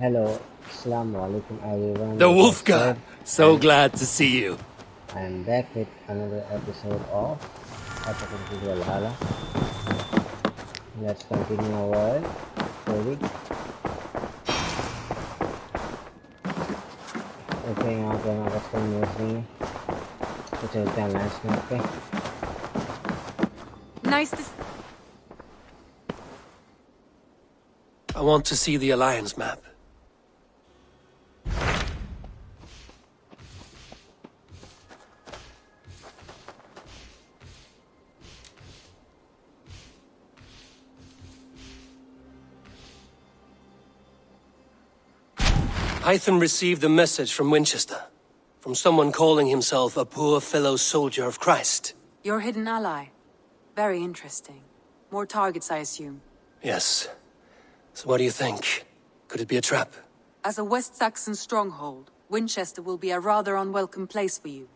Hello, Assalamu alaikum everyone. The Wolf God! So glad to see you. I'm back with another episode of Optical Valhalla. Let's continue our story. Okay, यहाँ पे हमारे पास कोई news नहीं है, तो चलते हैं लैंडस्केप पे. Nice to I want to see the Alliance map. Hytham received a message from Winchester, from someone calling himself a poor fellow soldier of Christ. Your hidden ally. Very interesting. More targets, I assume. Yes. So what do you think? Could it be a trap? As a West Saxon stronghold, Winchester will be a rather unwelcome place for you.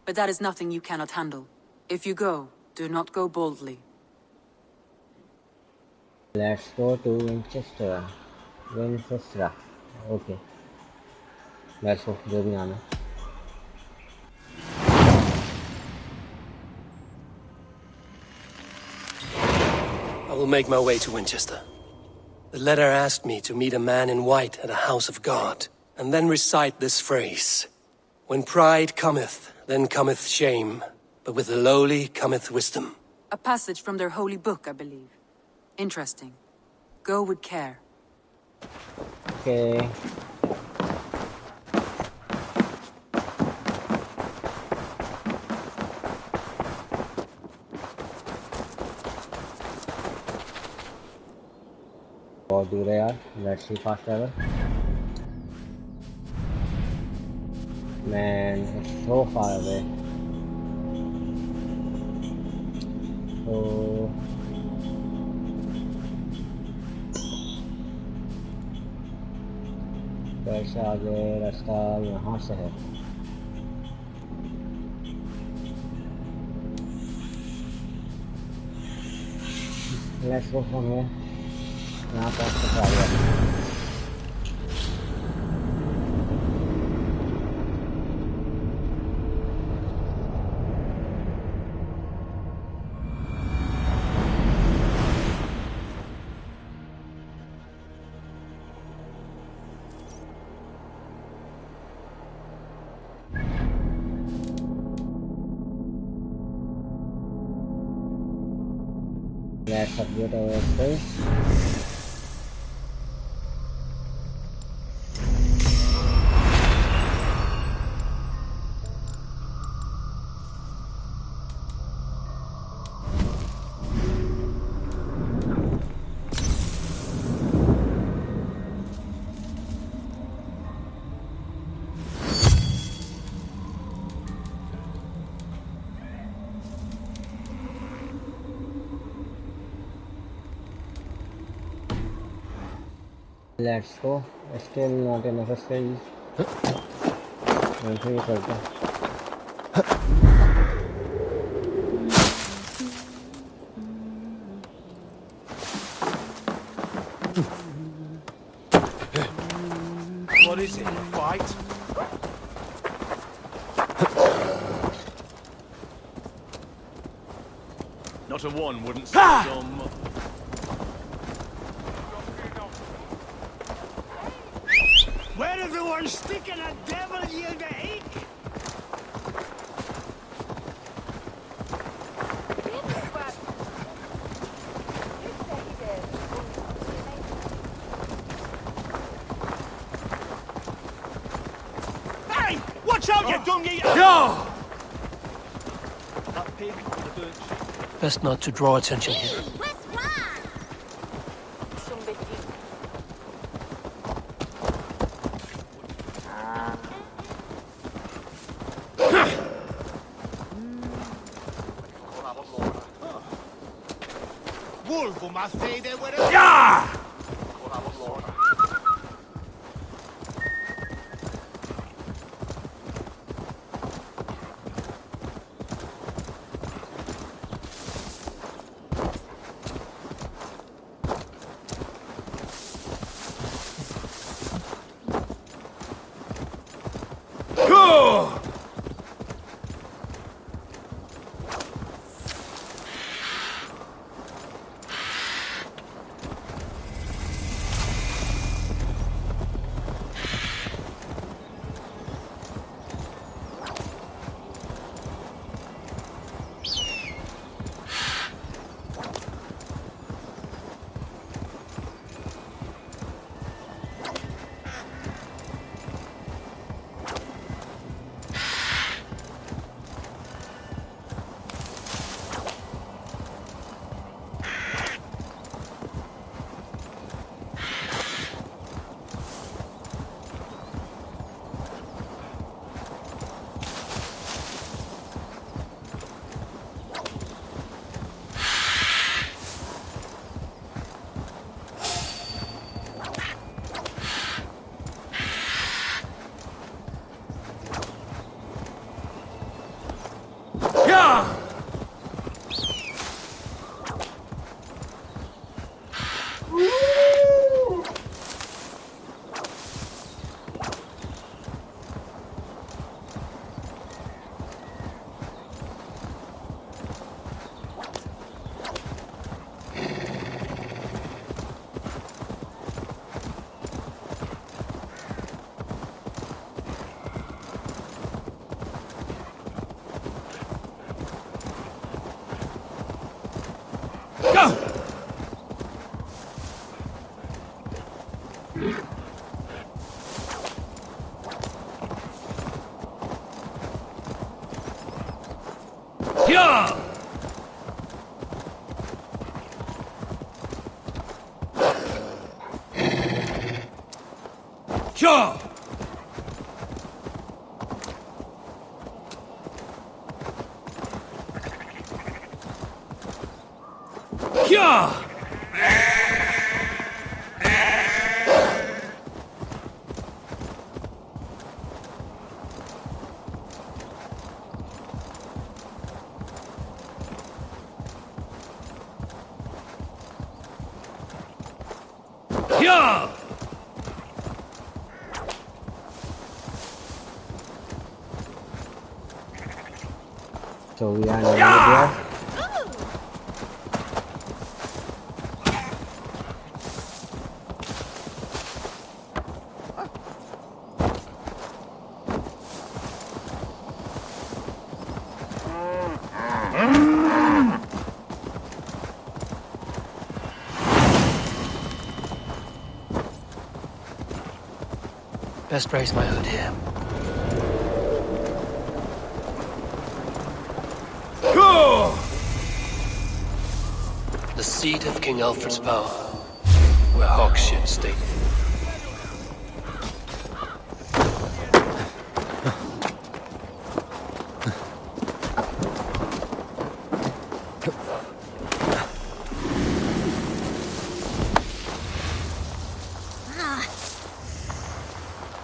But that is nothing you cannot handle. If you go, do not go boldly. Let's go to Winchester. Winchester. Okay. Let's go. जो भी नाम है. I will make my way to Winchester. The letter asked me to meet a man in white at a house of God, and then recite this phrase. When pride cometh, then cometh shame, but with the lowly cometh wisdom. A passage from their holy book, I believe. Interesting. Go with care. Okay. बहुत दूर है यार. Let's see fast travel. Man, it's so far away. So कैसे आगे रास्ता यहाँ से है. Let's go from here. यहाँ पर आ गया. Let's update our space. Let's go. Still not enough space. ऐसे ही करते हैं. What is it? A fight? Not a one wouldn't say dumb. Where everyone's sticking a devil you the ink? Hey! Watch out, you dung eater! No! That pig with the birch. Best not to draw attention here. Yeah! Yeah! Yeah! Yeah! So we are nearly there. Best brace my hood here. The seat of King Alfred's power, where hawk shit stayed.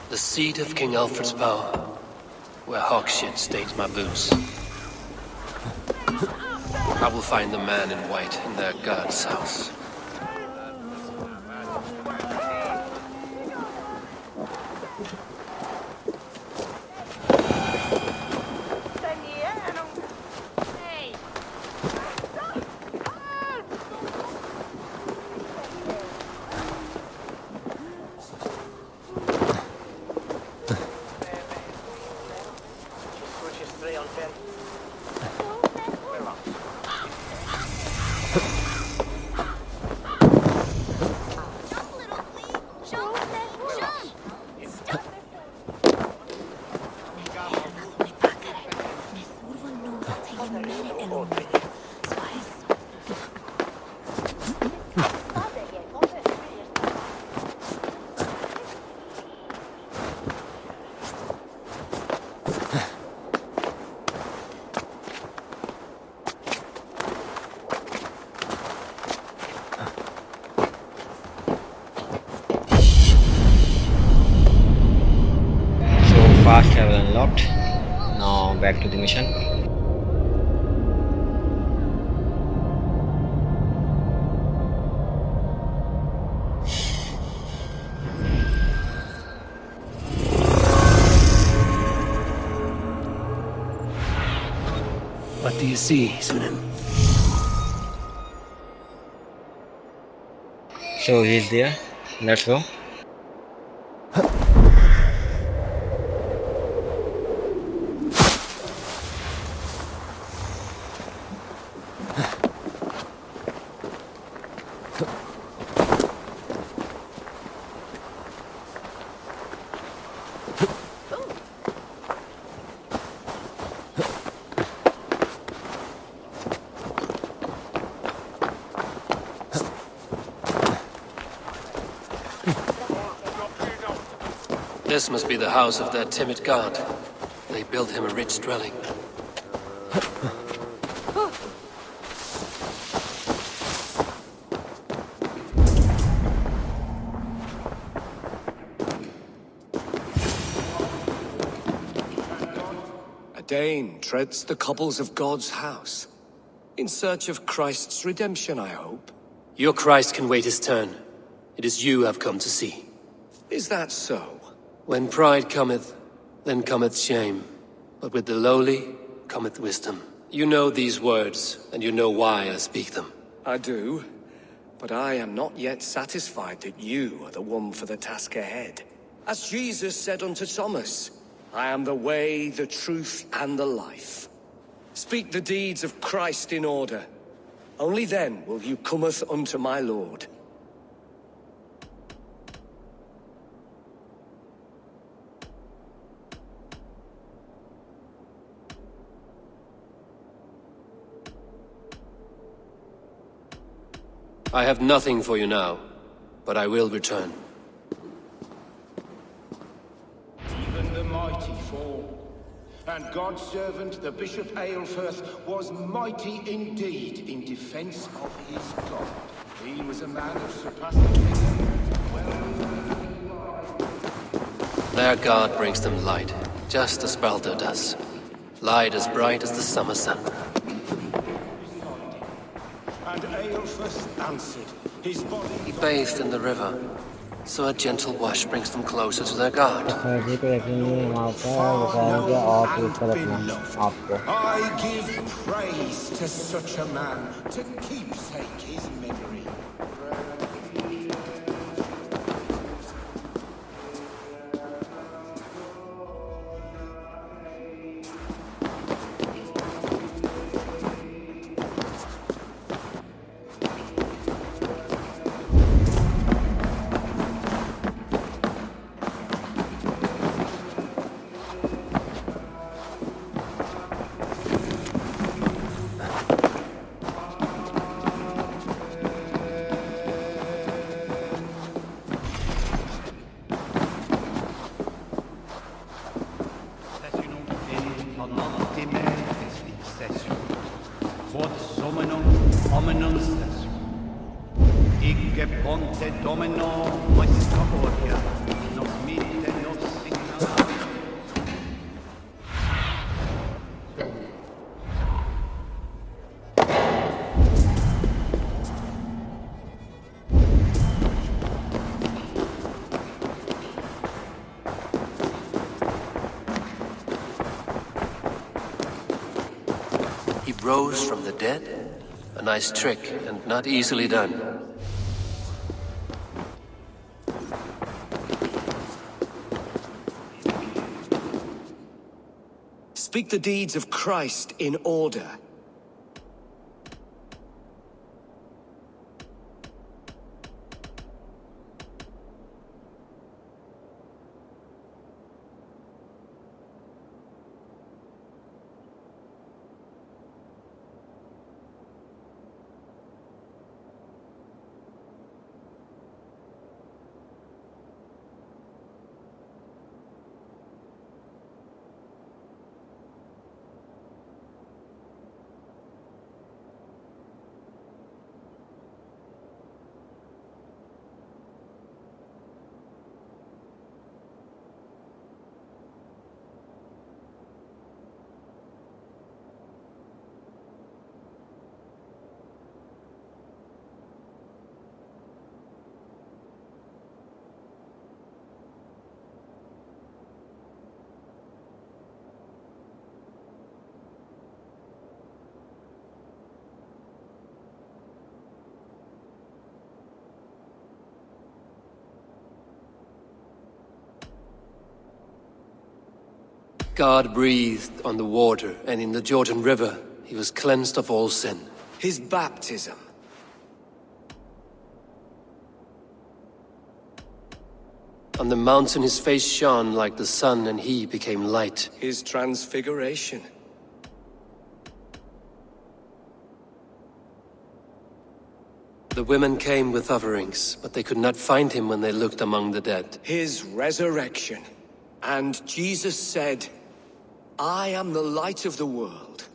The seat of King Alfred's power, where hawk shit stains my boots. I will find the man in white in their god's house. Fast travel unlocked. Now back to the mission. What do you see, Sunan? So he's there. Let's go. This must be the house of that timid god. They built him a rich dwelling. A Dane treads the cobbles of God's house. In search of Christ's redemption, I hope. Your Christ can wait his turn. It is you I've come to see. Is that so? When pride cometh, then cometh shame. But with the lowly cometh wisdom. You know these words, and you know why I speak them. I do. But I am not yet satisfied that you are the one for the task ahead. As Jesus said unto Thomas, I am the way, the truth, and the life. Speak the deeds of Christ in order. Only then will you cometh unto my Lord. I have nothing for you now, but I will return. Even the mighty fall, and God's servant, the Bishop Aelfirth, was mighty indeed in defense of his God. He was a man of surpassing vigor, Their god brings them light, just as Baldur does. Light as bright as the summer sun. and Aelfirth answered. His body He bathed in the river, so a gentle wash brings them closer to their god. सर्दी पे यकीन हम आपका बताएंगे और ऊपर अपना आपको I give praise to such a man, to keepsake his memory. He rose from the dead? A nice trick, and not easily done. Speak the deeds of Christ in order. God breathed on the water, and in the Jordan River, he was cleansed of all sin. His baptism. On the mountain his face shone like the sun, and he became light. His transfiguration. The women came with offerings, but they could not find him when they looked among the dead. His resurrection. And Jesus said, I am the light of the world.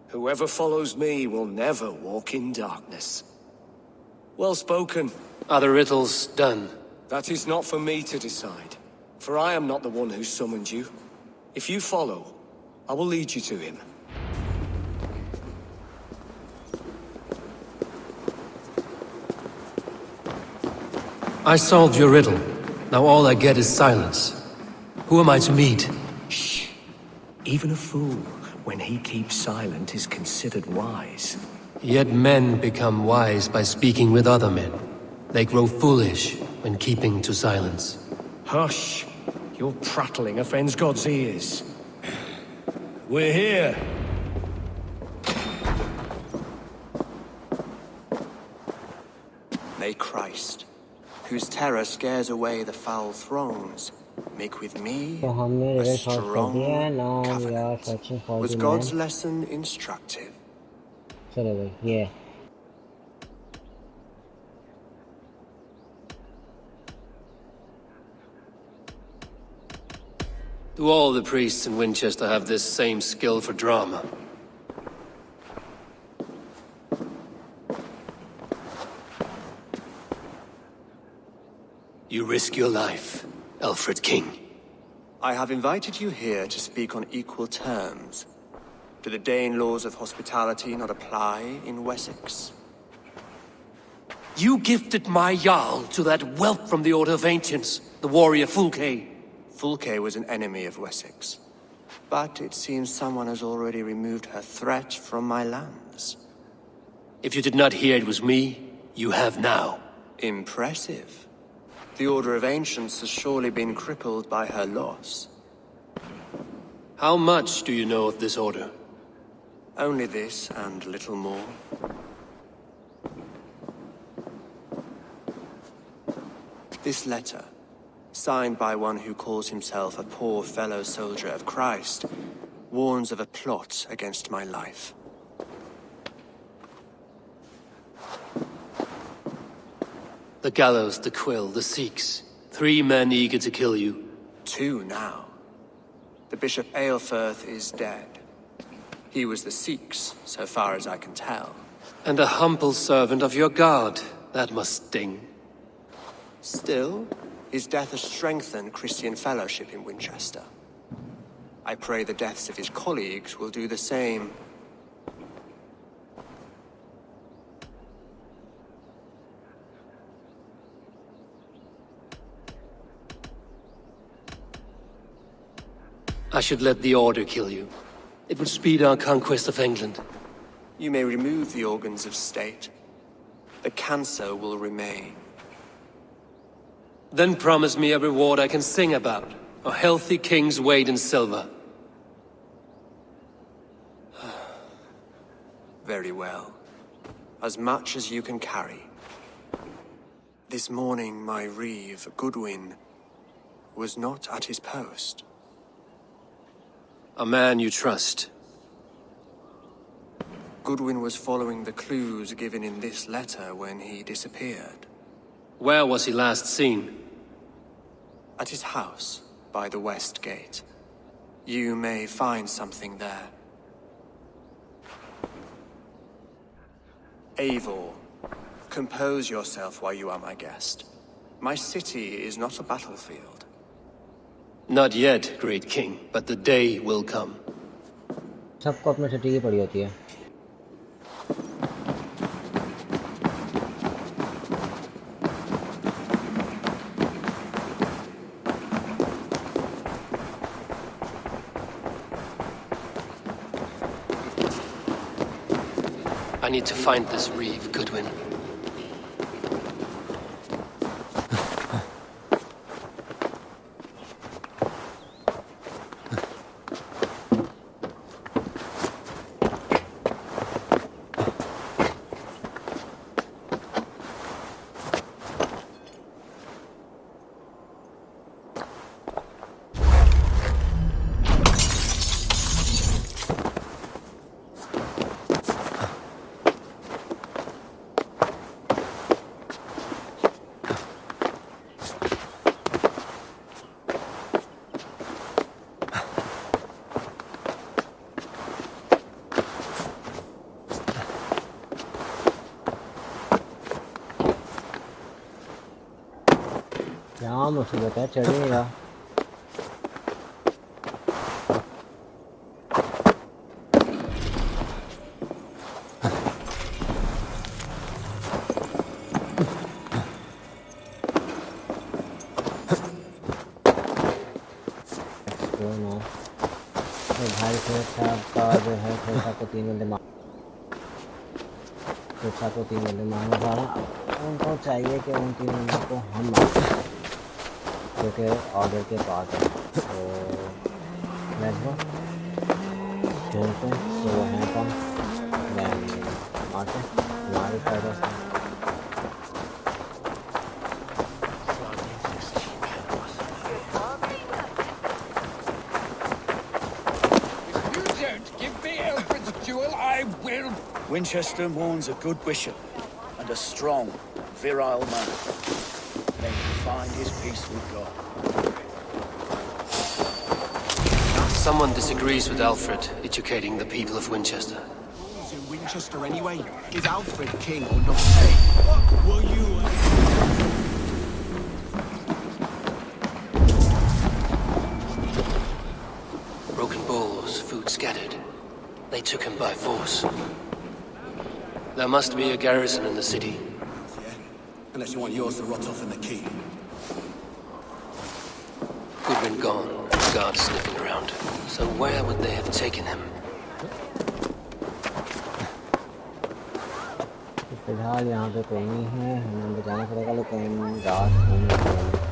Whoever follows me will never walk in darkness. Well spoken. Are the riddles done? That is not for me to decide, for I am not the one who summoned you. If you follow, I will lead you to him. I solved your riddle. Now all I get is silence. Who am I to meet? Shh. Even a fool, when he keeps silent, is considered wise. Yet men become wise by speaking with other men. They grow foolish when keeping to silence. Hush! Your prattling offends God's ears. We're here. May Christ, whose terror scares away the foul thrones, make with me तो हमने a result पास कर strong दिया है now we are covenant. searching for Was the God's man lesson instructive? चलो भाई ये Do all the priests in Winchester have this same skill for drama? You risk your life, Alfred King. I have invited you here to speak on equal terms. Do the Dane laws of hospitality not apply in Wessex? You gifted my Jarl to that whelp from the Order of Ancients, the warrior Fulke. Fulke was an enemy of Wessex. But it seems someone has already removed her threat from my lands. If you did not hear it was me, you have now. Impressive. The Order of Ancients has surely been crippled by her loss. How much do you know of this order? Only this and little more. This letter, signed by one who calls himself a poor fellow soldier of Christ, warns of a plot against my life. The gallows, the quill, the Sikhs. 3 men eager to kill you. 2 now. The Bishop Aelfirth is dead. He was the Sikhs, so far as I can tell. And a humble servant of your god. That must sting. Still, his death has strengthened Christian fellowship in Winchester. I pray the deaths of his colleagues will do the same. I should let the Order kill you. It would speed our conquest of England. You may remove the organs of state. The cancer will remain. Then promise me a reward I can sing about. A healthy king's weight in silver. Very well. As much as you can carry. This morning my reeve, Goodwin, was not at his post. A man you trust. Goodwin was following the clues given in this letter when he disappeared. Where was he last seen? At his house, by the west gate. You may find something there. Eivor, compose yourself while you are my guest. My city is not a battlefield. Not yet, great king, but the day will come. सबको अपनी city की पड़ी होती है. I need to find this reeve, Goodwin. क्या मुसीबत है, चढ़ेगा. भाई साहब का जो है पैसा को 3 बंदे पैसा को 3 बंदे मारने जा रहे हैं. उनको चाहिए कि उन 3 बंदों को हम मारें जो कि ऑर्डर के पास है. तो लेट्स गो ढूंढते हैं तो वो हैं कौन. मारते हमारी फायदा से. Winchester mourns a good bishop and a strong, virile man. May he find his peace with God. Someone disagrees with Alfred educating the people of Winchester. Who's in Winchester anyway? Is Alfred king or not? Hey, what will you... Broken bowls, food scattered. They took him by force. There must be a garrison in the city. Yeah, unless you want yours to rot off in the keep. Goodwin gone, guards sniffing around. So where would they have taken him? फिलहाल यहाँ पे कोई नहीं है, हमें बचाना पड़ेगा, लेकिन रात होने वाली है।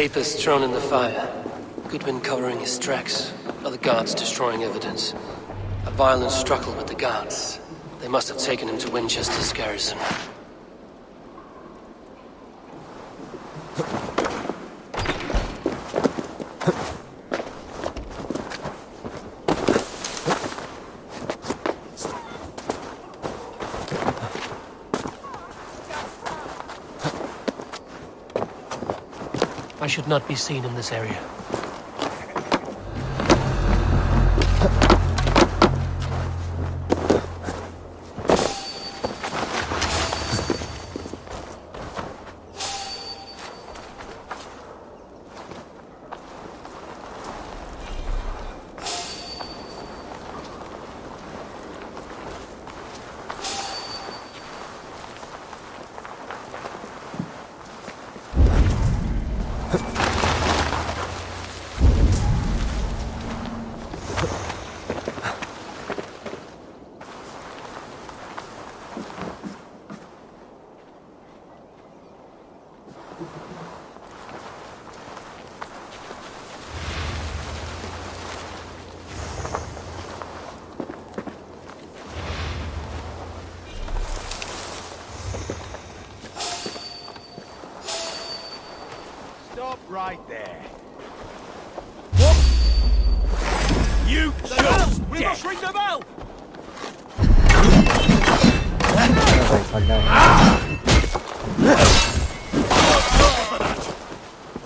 Papers thrown in the fire. Goodwin covering his tracks. Other guards destroying evidence. A violent struggle with the guards. They must have taken him to Winchester's garrison. I should not be seen in this area. Right there. What? You just... We must ring the bell!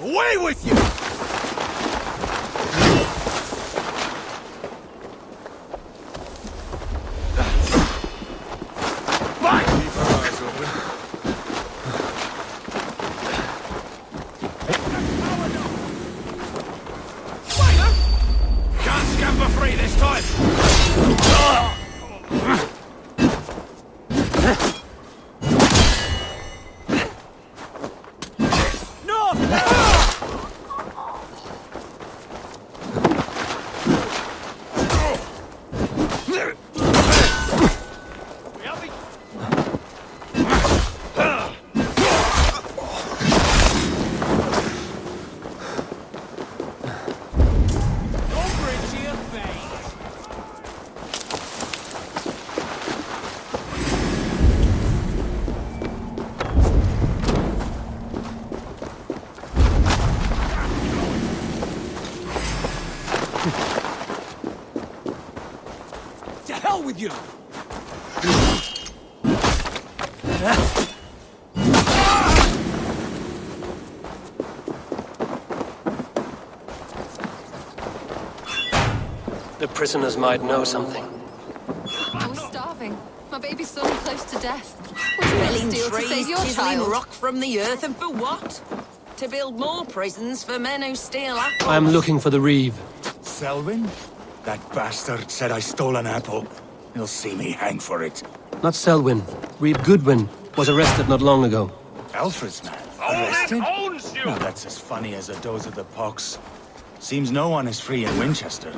Away with you! With you. The prisoners might know something. I'm starving. My baby's son close to death. Would you not steal to save your child? Rock from the earth, and for what? To build more prisons for men who steal apples. I'm looking for the Reeve. Selwyn? That bastard said I stole an apple. He'll see me hang for it. Not Selwyn. Reeve Goodwin was arrested not long ago. Alfred's man? Arrested? No, that's as funny as a dose of the pox. Seems no one is free in Winchester.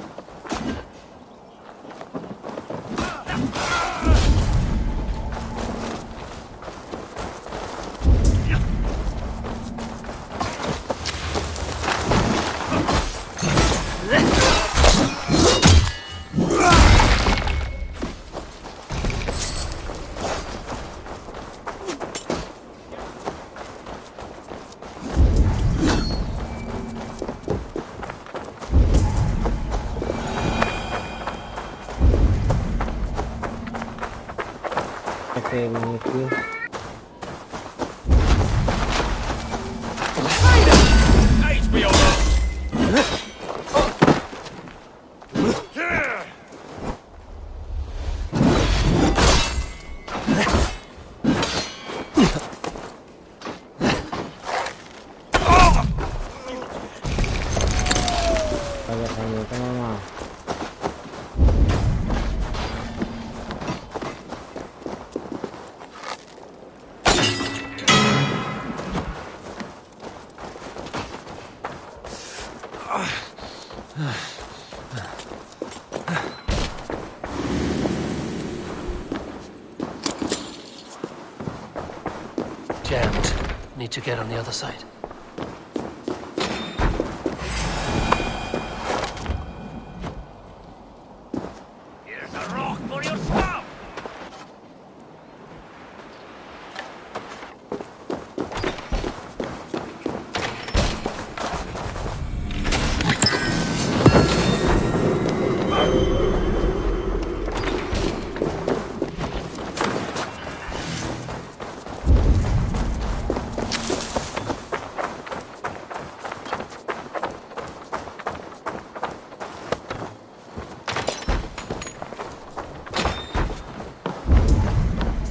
Okay, Mickey. Jammed. Need to get on the other side. Here's a rock for your spout!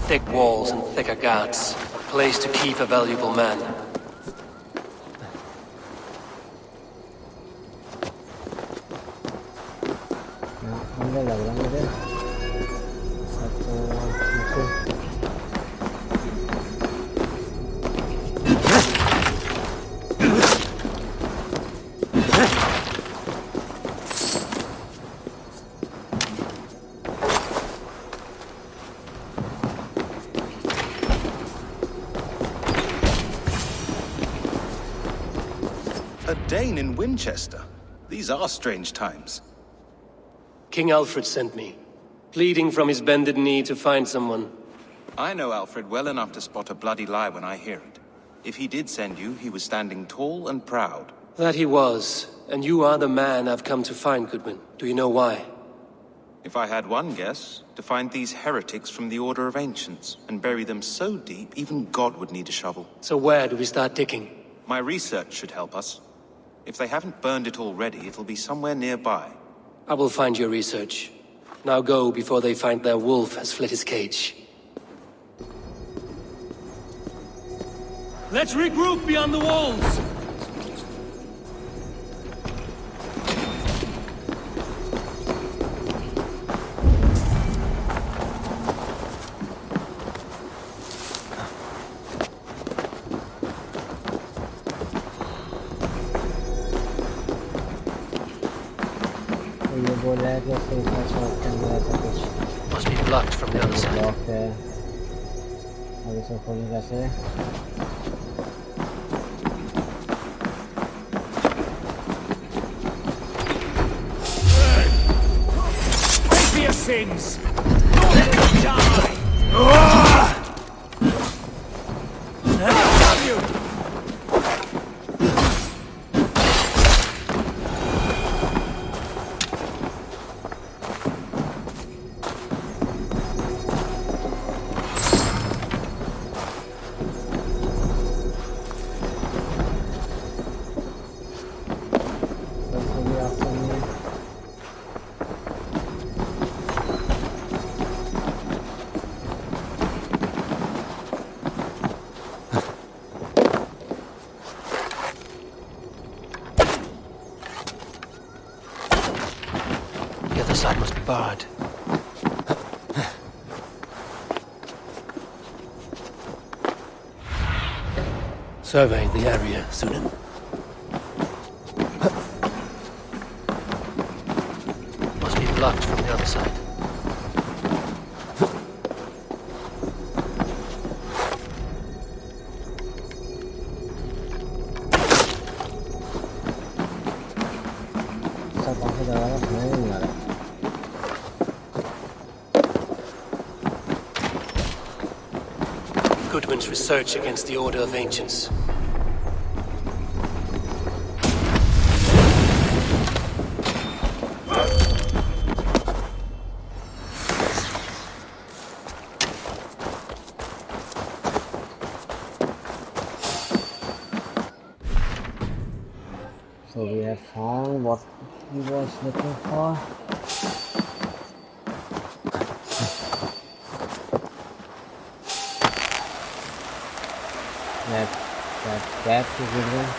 Thick walls and thicker guards. A place to keep a valuable man. अंदर लग रहा है मुझे। A Dane in Winchester. These are strange times. King Alfred sent me, pleading from his bended knee to find someone. I know Alfred well enough to spot a bloody lie when I hear it. If he did send you, he was standing tall and proud. That he was, and you are the man I've come to find, Goodwin. Do you know why? If I had one guess, to find these heretics from the Order of Ancients, and bury them so deep, even God would need a shovel. So where do we start digging? My research should help us. If they haven't burned it already, it'll be somewhere nearby. I will find your research. Now go before they find their wolf has fled his cage. Let's regroup beyond the walls! Must be blocked from the other side. Pray for your sins! Don't let them die! Love you! The other side must be barred. Survey the area, Sunan. locked from the other side. सब कौन सा दरवाजा समझ में नहीं आ रहा। Goodwin's research against the Order of Ancients. So we have found what he was looking for. That is good one.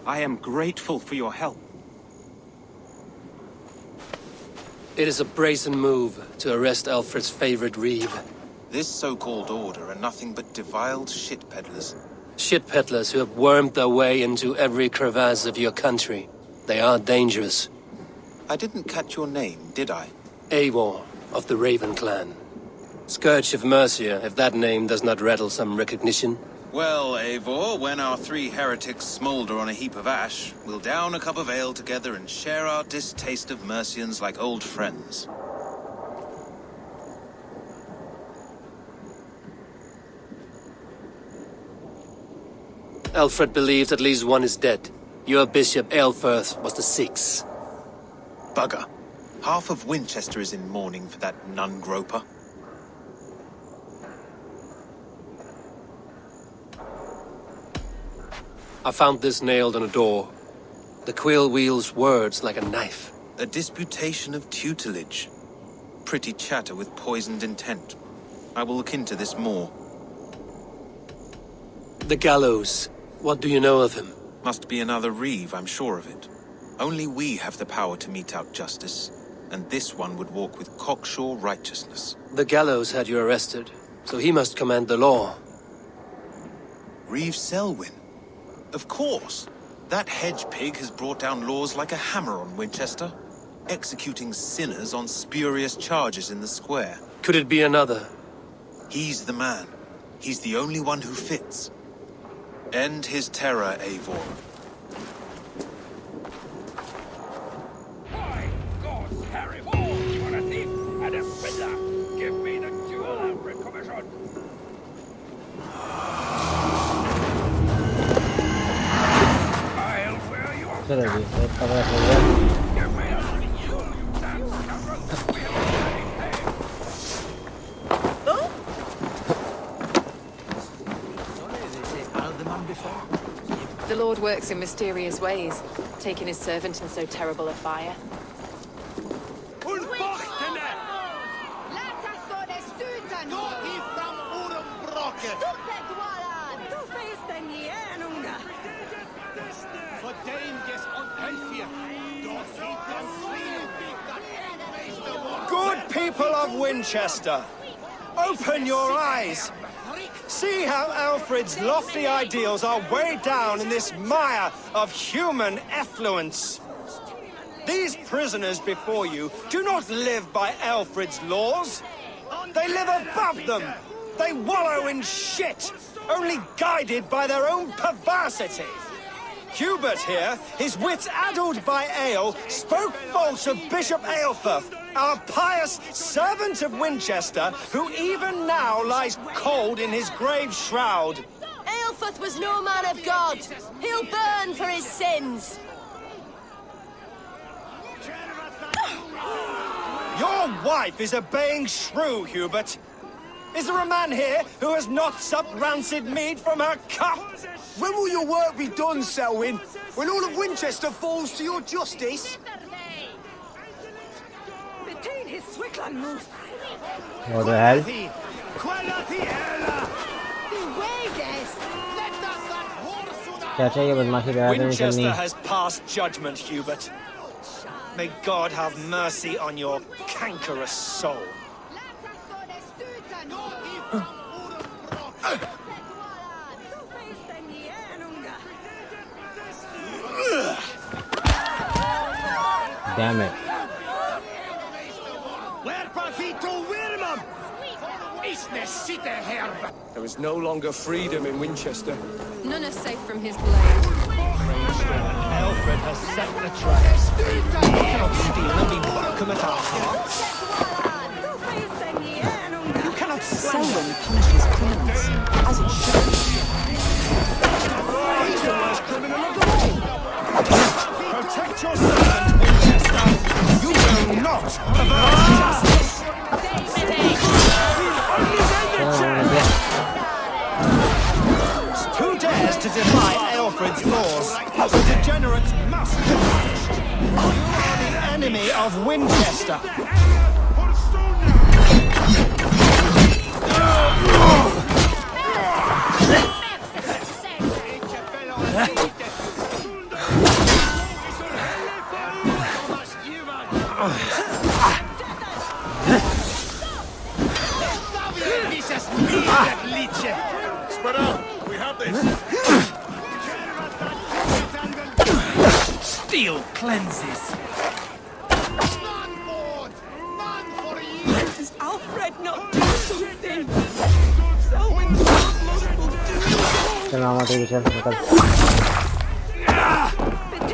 I am grateful for your help. It is a brazen move to arrest Alfred's favorite reeve. This so-called order are nothing but defiled shit peddlers. Shit peddlers who have wormed their way into every crevasse of your country. They are dangerous. I didn't catch your name, did I? Eivor of the Raven clan. Scourge of Mercia, if that name does not rattle some recognition. Well, Eivor, when our three heretics smoulder on a heap of ash, we'll down a cup of ale together and share our distaste of Mercians like old friends. Alfred believed at least one is dead. Your Bishop Aelfirth was the sixth. Bugger. Half of Winchester is in mourning for that nun-groper. I found this nailed on a door. The quill wields words like a knife. A disputation of tutelage. Pretty chatter with poisoned intent. I will look into this more. The gallows. What do you know of him? Must be another reeve, I'm sure of it. Only we have the power to mete out justice, and this one would walk with cocksure righteousness. The gallows had you arrested, so he must command the law. Reeve Selwyn? Of course. That hedge pig has brought down laws like a hammer on Winchester, executing sinners on spurious charges in the square. Could it be another? He's the man. He's the only one who fits. End his terror, Eivor. My God, Harry Hall, you are a thief and a fiddler. Give me the jewel, Alfred Commission. I'll wear your चलो जी एक कमरा हो गया Give me a jewel, you damn scoundrel. We have already paid. The Lord works in mysterious ways, taking his servant in so terrible a fire. Good people of Winchester, open your eyes. See how Alfred's lofty ideals are weighed down in this mire of human effluence. These prisoners before you do not live by Alfred's laws. They live above them. They wallow in shit, only guided by their own perversity. Hubert here, his wits addled by ale, spoke false of Bishop Aelfirth, our pious servant of Winchester, who even now lies cold in his grave shroud. Aelfirth was no man of God. He'll burn for his sins. Your wife is obeying shrew, Hubert. Is there a man here who has not supped rancid mead from her cup? When will your work be done, Selwyn? When all of Winchester falls to your justice? What the hell? क्या चाहिए बदमाशी बेहद नहीं करनी। Winchester has passed judgment, Hubert. May God have mercy on your cankerous soul. Damn it. There is no longer freedom in Winchester. None are safe from his blade. Alfred has set the trap. You cannot steal and be welcome at our hearts. You cannot Selwyn punishes criminals, as it should. He's the worst criminal of them all. Protect your servant, Winchester. You will not avert justice. Who dares to defy Alfred's laws? The degenerates must be punished. You are the enemy of Winchester. Spread out. We have this. Steel cleanses. Does Alfred not do something? Selwyn's blood will do it. चल मामा ठीक है चल निकल।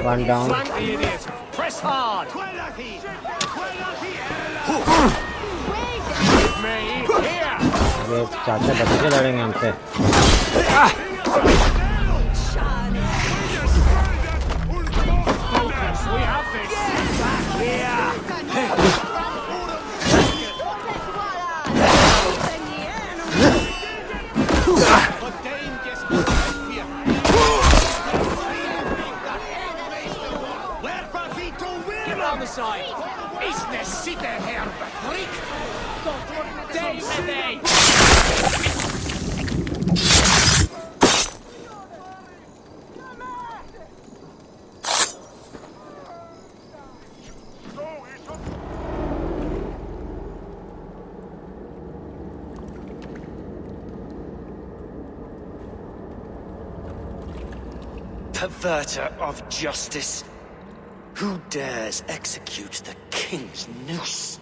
One down. Flank the idiot. Press hard. Give me here. ये चाचा बच्चे लड़ेंगे हमसे। We have this. Here. Get on the side. Is der sitte her befrikt? Perverter of justice. Who dares execute the king's noose?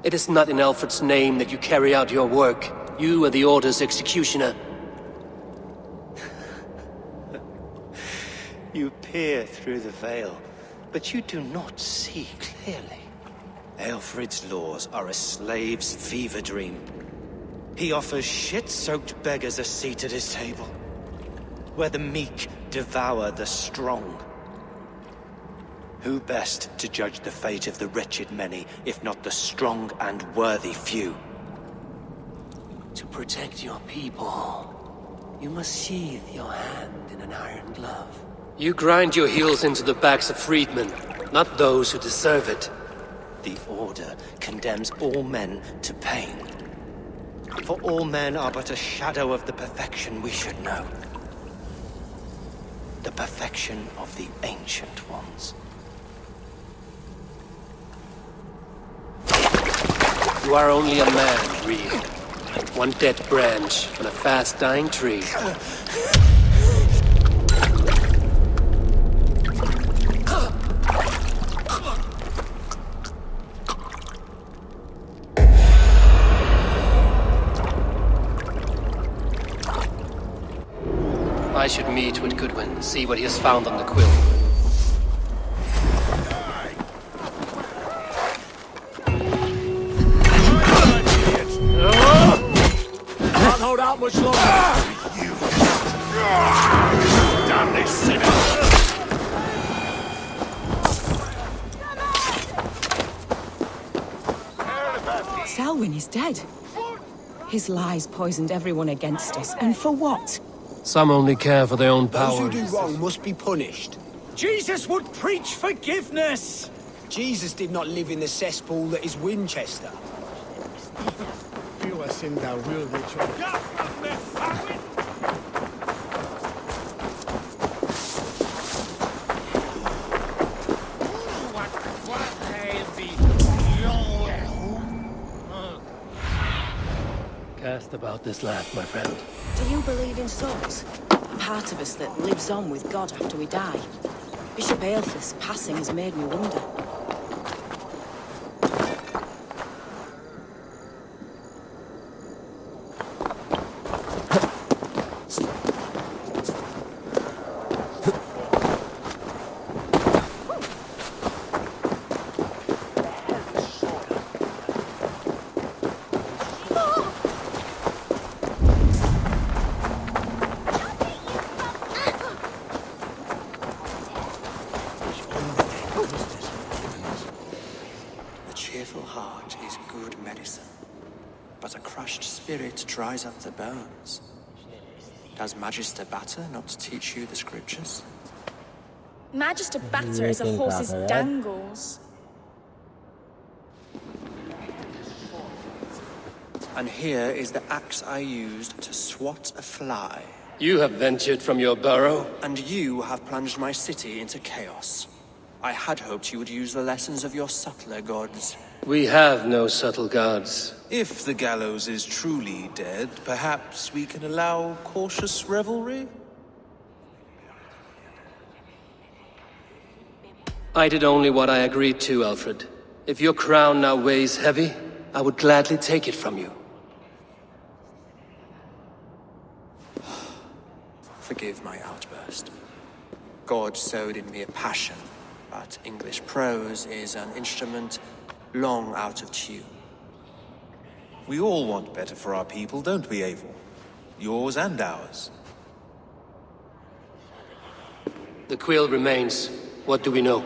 It is not in Alfred's name that you carry out your work. You are the Order's executioner. You peer through the veil, but you do not see clearly. Alfred's laws are a slave's fever dream. He offers shit-soaked beggars a seat at his table, where the meek devour the strong. Who best to judge the fate of the wretched many, if not the strong and worthy few? To protect your people, you must sheathe your hand in an iron glove. You grind your heels into the backs of freedmen, not those who deserve it. The Order condemns all men to pain. For all men are but a shadow of the perfection we should know. The perfection of the Ancient Ones. You are only a man, Reed. One dead branch on a fast-dying tree. I should meet with Goodwin, see what he has found on the quill. Can't hold out much longer. Damn this sinner! Selwyn is dead. His lies poisoned everyone against us, and for what? Some only care for their own Those power. who do wrong must be punished. Jesus would preach forgiveness. Jesus did not live in the cesspool that is Winchester. Few us in the real Cast about this land, my friend. Do you believe in souls? Part of us that lives on with God after we die. Bishop Aelfirth's passing has made me wonder. Spirit dries up the bones. Does Magister Batter not teach you the scriptures? Magister Batter is a horse's dangles. And here is the axe I used to swat a fly. You have ventured from your burrow. And you have plunged my city into chaos. I had hoped you would use the lessons of your subtler gods. We have no subtle gods. If the gallows is truly dead, perhaps we can allow cautious revelry? I did only what I agreed to, Alfred. If your crown now weighs heavy, I would gladly take it from you. Forgive my outburst. God sowed in me a passion, but English prose is an instrument long out of tune. We all want better for our people, don't we, Eivor? Yours and ours. The quill remains. What do we know?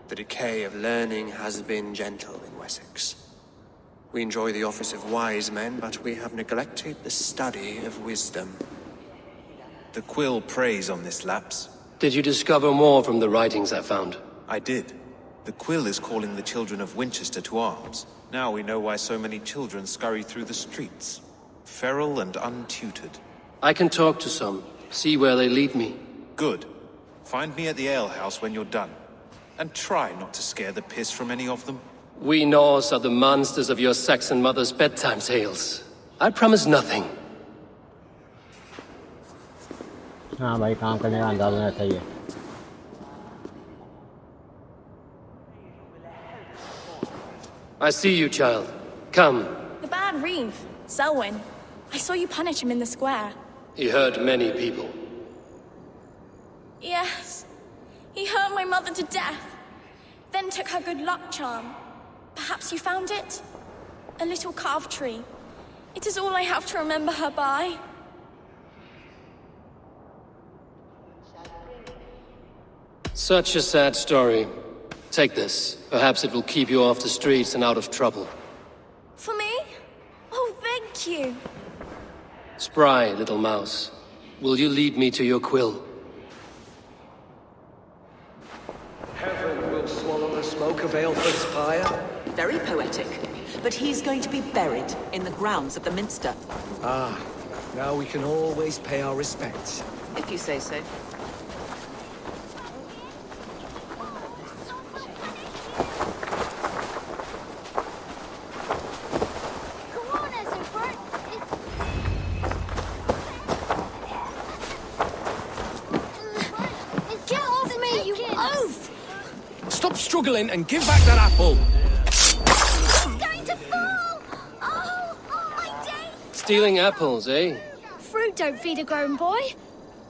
The decay of learning has been gentle in Wessex. We enjoy the office of wise men, but we have neglected the study of wisdom. The quill preys on this lapse. Did you discover more from the writings I found? I did. The quill is calling the children of Winchester to arms. Now we know why so many children scurry through the streets. Feral and untutored. I can talk to some, see where they lead me. Good. Find me at the alehouse when you're done. And try not to scare the piss from any of them. We Norse are the monsters of your Saxon mother's bedtime tales. I promise nothing. हाँ भाई काम करने का अंदाज़ होना चाहिए. I see you, child. Come. The bad Reeve, Selwyn. I saw you punish him in the square. He hurt many people. Yes. He hurt my mother to death. Then took her good luck charm. Perhaps you found it? A little carved tree. It is all I have to remember her by. Such a sad story. Take this. Perhaps it will keep you off the streets and out of trouble. For me? Oh, thank you. Spry, little mouse. Will you lead me to your quill? Heaven will swallow the smoke of Aelfirth's pyre. Very poetic. But he's going to be buried in the grounds of the Minster. Ah, now we can always pay our respects. If you say so. Struggling and give back that apple. It's going to fall! Oh, my day! Stealing apples, eh? Fruit don't feed a grown boy.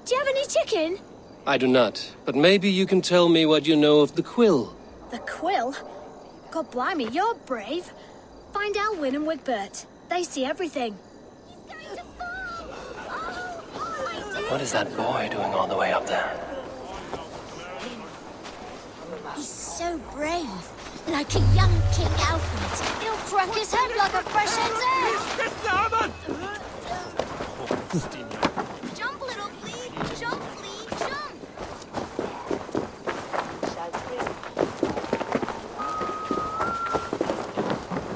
Do you have any chicken? I do not, but maybe you can tell me what you know of the quill. The quill? God blimey, you're brave. Find Elwyn and Wigbert. They see everything. He's going to fall! Oh, my day! What is that boy doing all the way up there? He's so brave. Like a young King Alfred. He'll crack his head like a fresh hen's egg. Jump, little flea. Jump, flea. Jump.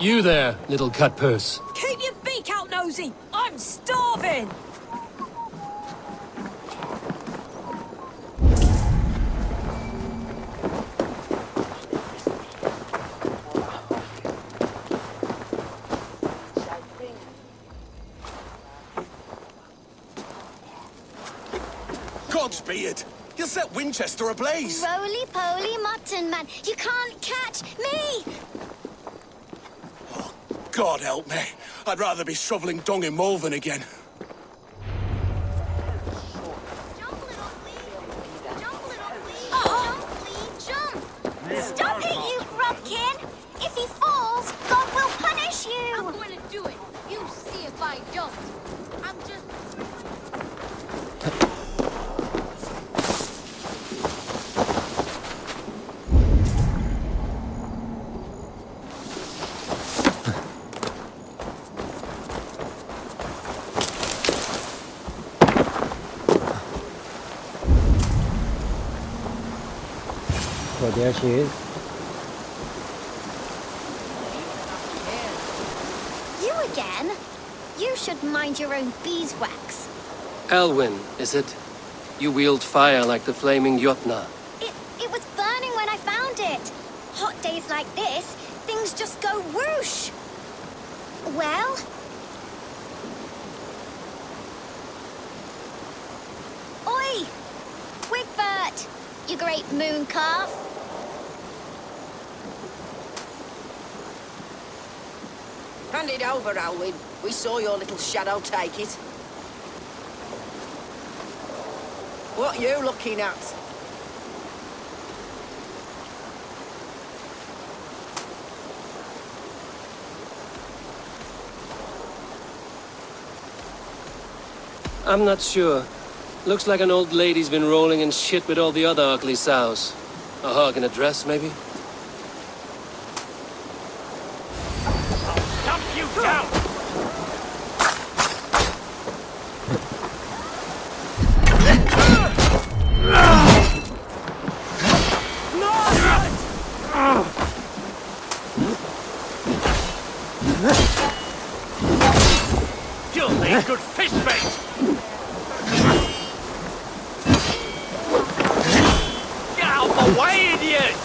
You there, little cut purse. Keep your beak out, Nosy! I'm starving! Godspeed! You'll set Winchester ablaze! Roly-poly mutton man, you can't catch me! Oh, God help me. I'd rather be shoveling dung in Malvern again. Stop it, you grubkin! If he falls, God will punish you! I'm going to do it. You see if I don't. I'm just... So there she is. You again? You should mind your own beeswax. Elwyn, is it? You wield fire like the flaming Jotna. It was burning when I found it. Hot days like this, things just go whoosh. Well? Oi! Wigbert! You great moon calf! Hand it over, Alwyn. We saw your little shadow take it. What you looking at? I'm not sure. Looks like an old lady's been rolling in shit with all the other ugly sows. A hog in a dress, maybe? Dump you down! You'll make good fish bait! Get out of the way, idiot!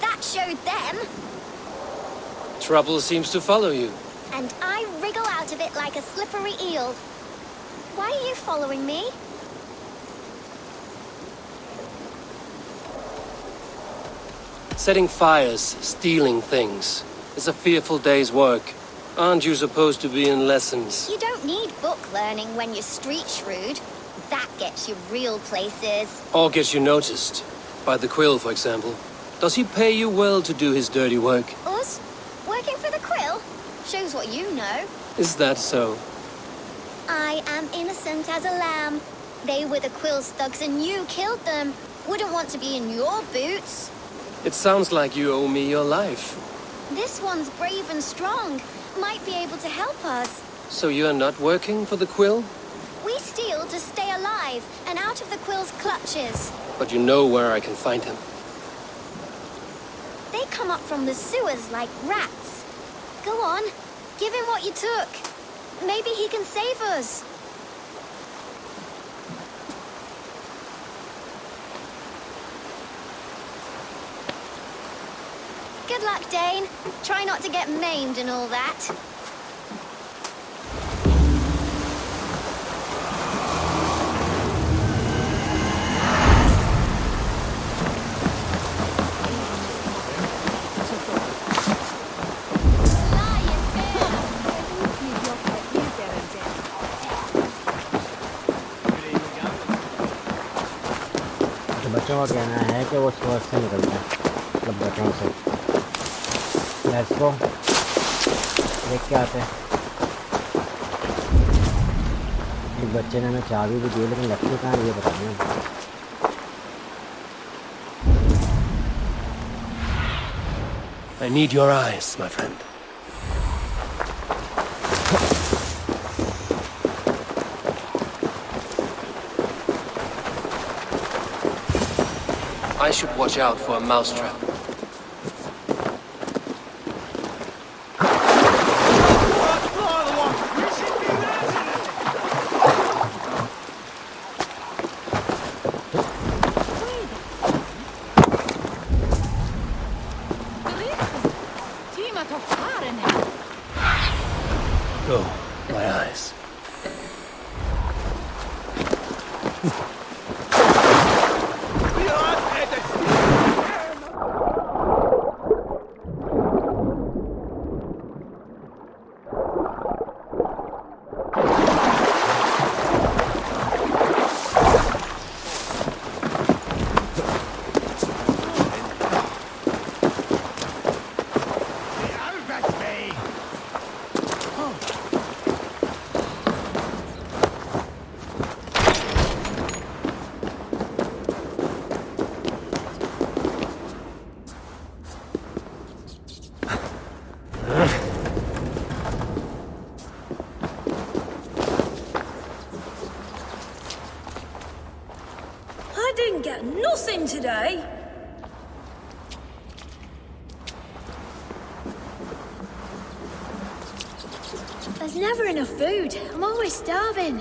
That showed them. Trouble seems to follow you. And I wriggle out of it like a slippery eel. Why are you following me? Setting fires, stealing things. It's a fearful day's work. Aren't you supposed to be in lessons? You don't need book learning when you're street shrewd. That gets you real places. Or gets you noticed. By the Quill, for example. Does he pay you well to do his dirty work? Us? Working for the Quill? Shows what you know. Is that so? I am innocent as a lamb. They were the Quill's thugs and you killed them. Wouldn't want to be in your boots. It sounds like you owe me your life. This one's brave and strong. Might be able to help us. So you're not working for the Quill? We steal to stay alive and out of the Quill's clutches. But you know where I can find him. They come up from the sewers like rats. Go on, give him what you took. Maybe he can save us. Good luck, Dane. Try not to get maimed and all that. कहना है कि वो स्वर्ग से निकलता है, मतलब button से। लेट्स गो, देख के आते हैं। एक बच्चे ने हमें चाबी भी दी, लेकिन लगती कहाँ ये बता दें। I need your eyes, my friend. I should watch out for a mousetrap. Oh, my eyes. Nothing today. There's never enough food. I'm always starving.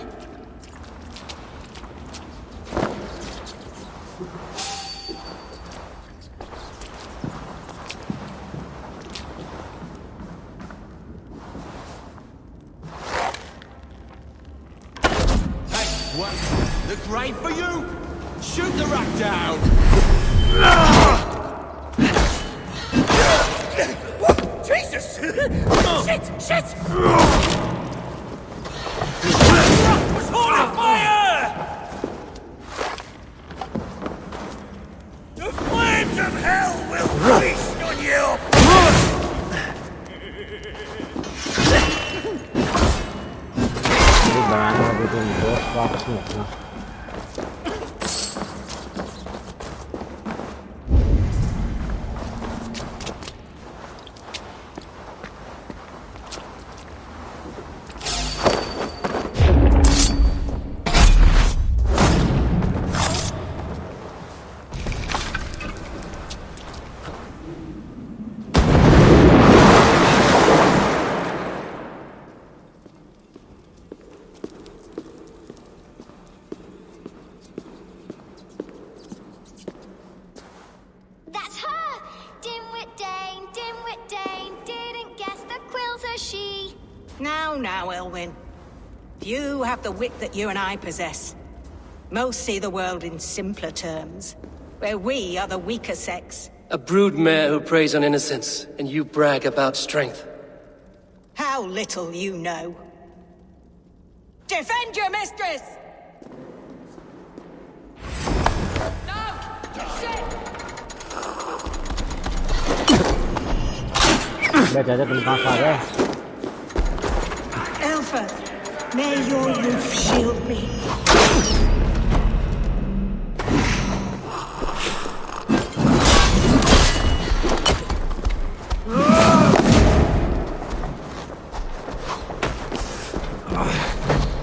Hey, what? The grave for you? Shoot the rat down! Jesus! Shit! Shit! Was on fire! The flames of hell will feast on you! Now, Elwyn. You have the wit that you and I possess. Most see the world in simpler terms, where we are the weaker sex. A broodmare who preys on innocence, and you brag about strength. How little you know. Defend your mistress! Elfeth, may your roof shield me.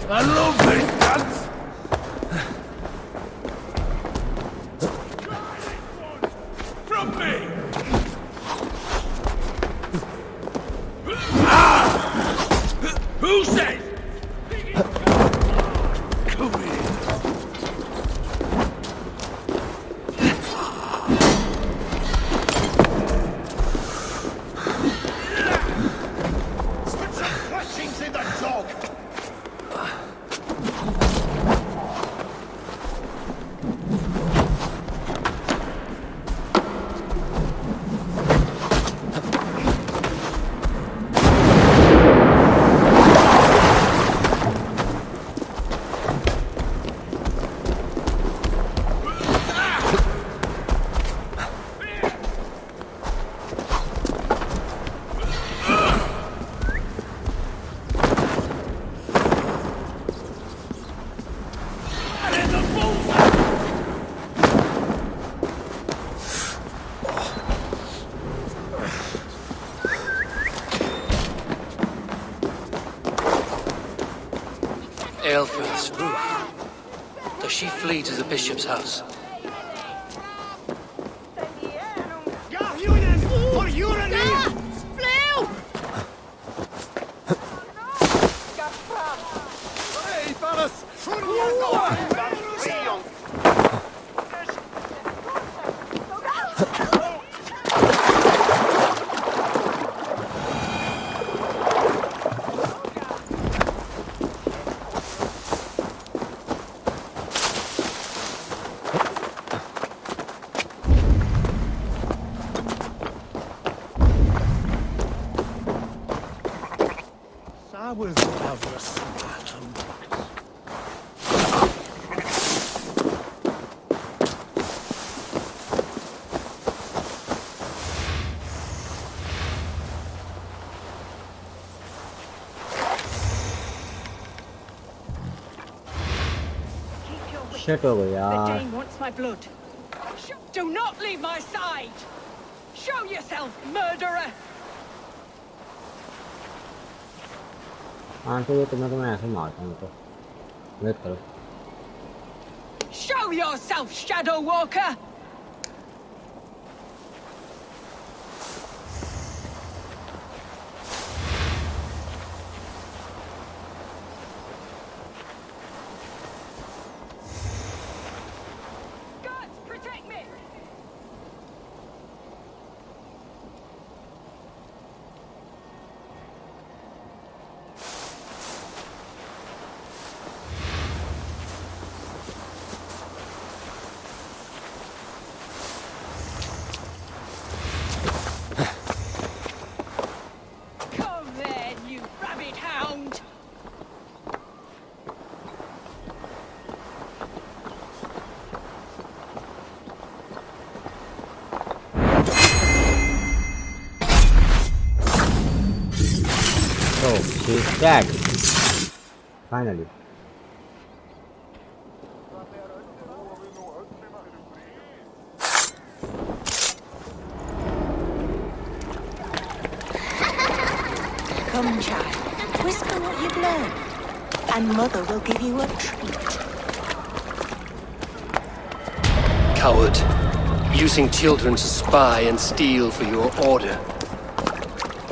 I love these guns! From me! Who says? Come here. Aelfirth's roof. Does she flee to the bishop's house? Shit हो गया यार. The Dane wants my blood. Do not leave my side. Show yourself, murderer. हाँ तो ये तुम्हें ऐसे मारता हूँ तो. वेट करो. Show yourself, Shadow Walker. She's dead. Finally. Come, child. Whisper what you've learned, and Mother will give you a treat. Coward. Using children to spy and steal for your order.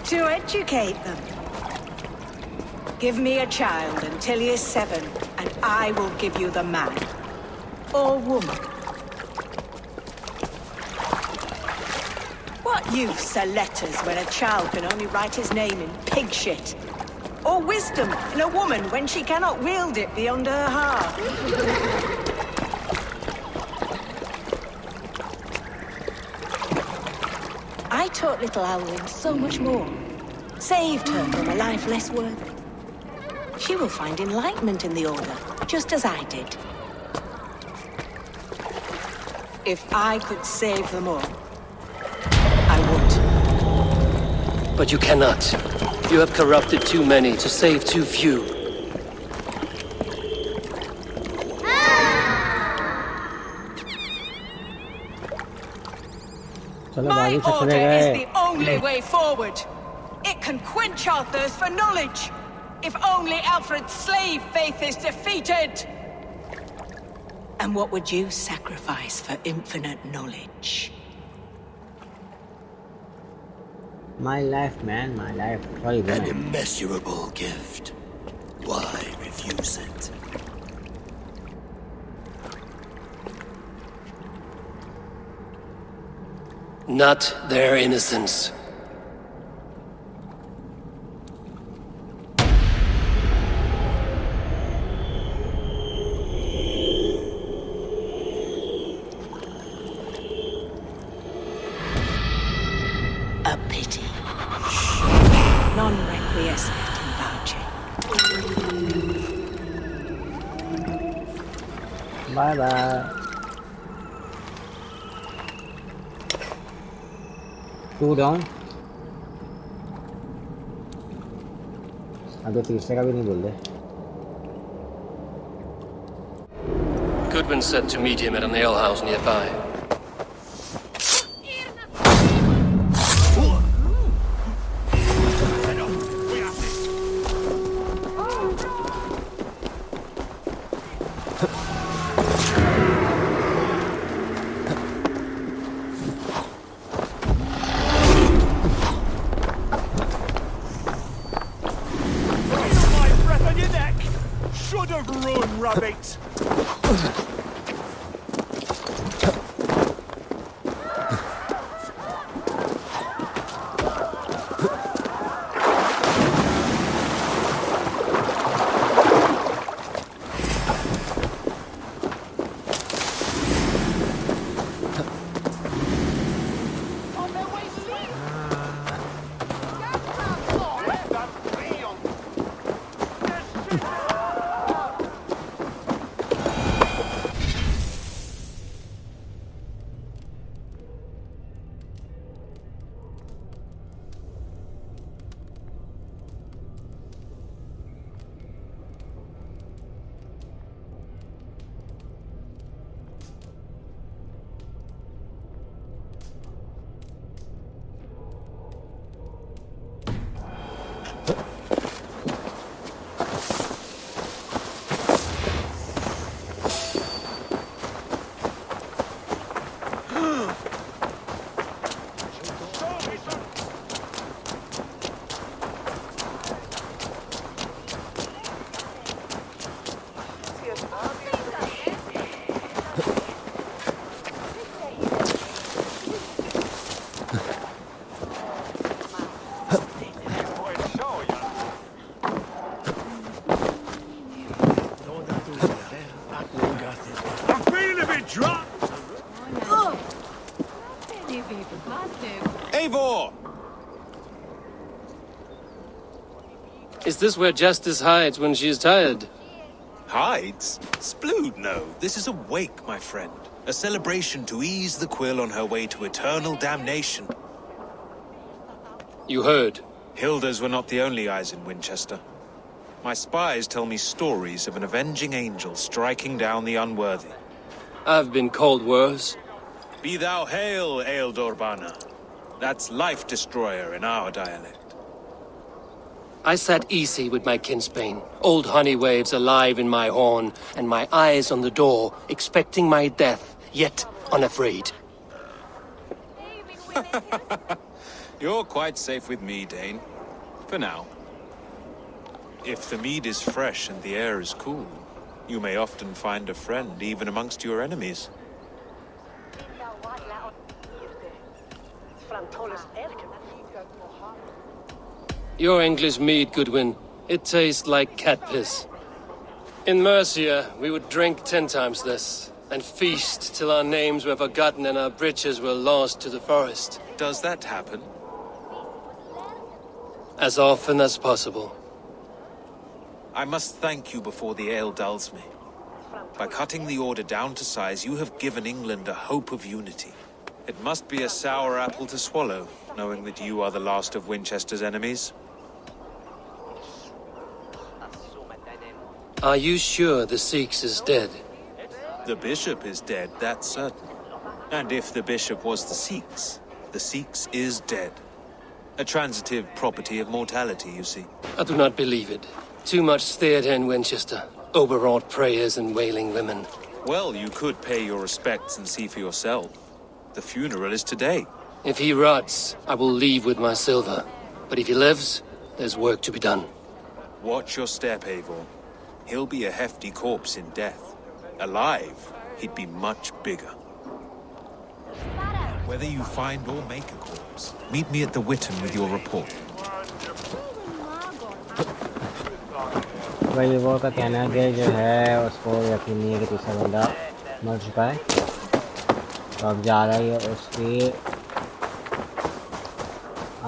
To educate them. Give me a child until he is 7, and I will give you the man. Or woman. What use are letters when a child can only write his name in pig shit? Or wisdom in a woman when she cannot wield it beyond her heart? I taught little Alwyn so much more. Saved her from a life less worthy. She will find enlightenment in the Order, just as I did. If I could save them all, I would. But you cannot. You have corrupted too many to save too few. My order is the only way forward. It can quench our thirst for knowledge. If only Alfred's slave faith is defeated! And what would you sacrifice for infinite knowledge? My life, man, my life. Sorry, An immeasurable gift. Why refuse it? Not their innocence. A pity. Non requiescat in pace. Bye bye. 2 down. अब तो तीसरे का भी नहीं बोल दे. Goodwin said to meet him at an alehouse nearby. rabbit! Eivor! Is this where Justice hides when she is tired? Hides? Splood, no. This is a wake, my friend. A celebration to ease the quill on her way to eternal damnation. You heard. Hilda's were not the only eyes in Winchester. My spies tell me stories of an avenging angel striking down the unworthy. I've been called worse. Be thou hail, Eildorbana. That's Life Destroyer in our dialect. I sat easy with my kinsbane, old honey waves alive in my horn, and my eyes on the door, expecting my death, yet unafraid. You're quite safe with me, Dane. For now. If the mead is fresh and the air is cool, you may often find a friend even amongst your enemies. Your English mead, Goodwin. It tastes like cat piss. In Mercia, we would drink 10 times this, and feast till our names were forgotten and our britches were lost to the forest. Does that happen? As often as possible. I must thank you before the ale dulls me. By cutting the order down to size, you have given England a hope of unity. It must be a sour apple to swallow, knowing that you are the last of Winchester's enemies. Are you sure the Sikhs is dead? The bishop is dead, that's certain. And if the bishop was the Sikhs is dead. A transitive property of mortality, you see. I do not believe it. Too much theatre in Winchester. Overwrought prayers and wailing women. Well, you could pay your respects and see for yourself. The funeral is today. If he rots, I will leave with my silver. But if he lives, there's work to be done. Watch your step, Eivor. He'll be a hefty corpse in death. Alive, he'd be much bigger. Whether you find or make a corpse, meet me at the Witten with your report. भाई वो का कहना है कि जो है उसको यकीन नहीं है कि दूसरा बंदा मर चुका है, तो अब जा रहा है उसकी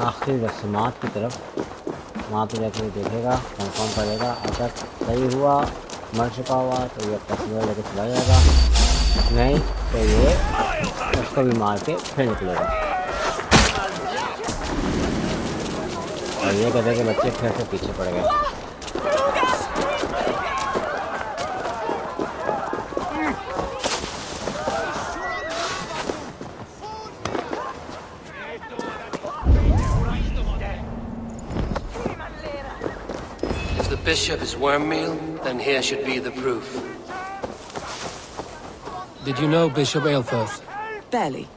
आखिरी रस्मात की तरफ। वहाँ पे जाके देखेगा, कंफर्म करेगा। अगर सही हुआ, मर चुका हुआ, तो ये अपना सिल्वर लेके चला जाएगा, नहीं तो ये उसको भी मार के फिर निकलेगा। और ये कहते कि बच्चे फिर से पीछे पड़ गए। Bishop is worm meal, then here should be the proof. Did you know Bishop Aelfirth? Barely.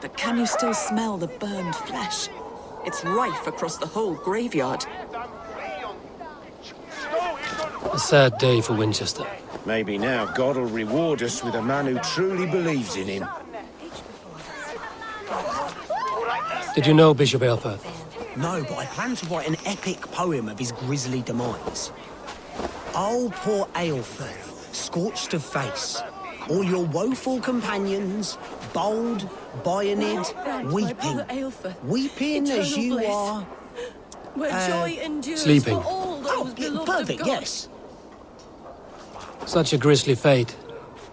But can you still smell the burned flesh? It's rife across the whole graveyard. A sad day for Winchester. Maybe now God will reward us with a man who truly believes in him. Did you know Bishop Aelfirth? No, but I plan to write an epic poem of his grisly demise. Oh, poor Aelfirth, scorched of face. All your woeful companions, bold, Bionid, weeping. Weeping as you are. Where joy endures sleeping. for all those beloved Perfect, of God. yes. Such a grisly fate.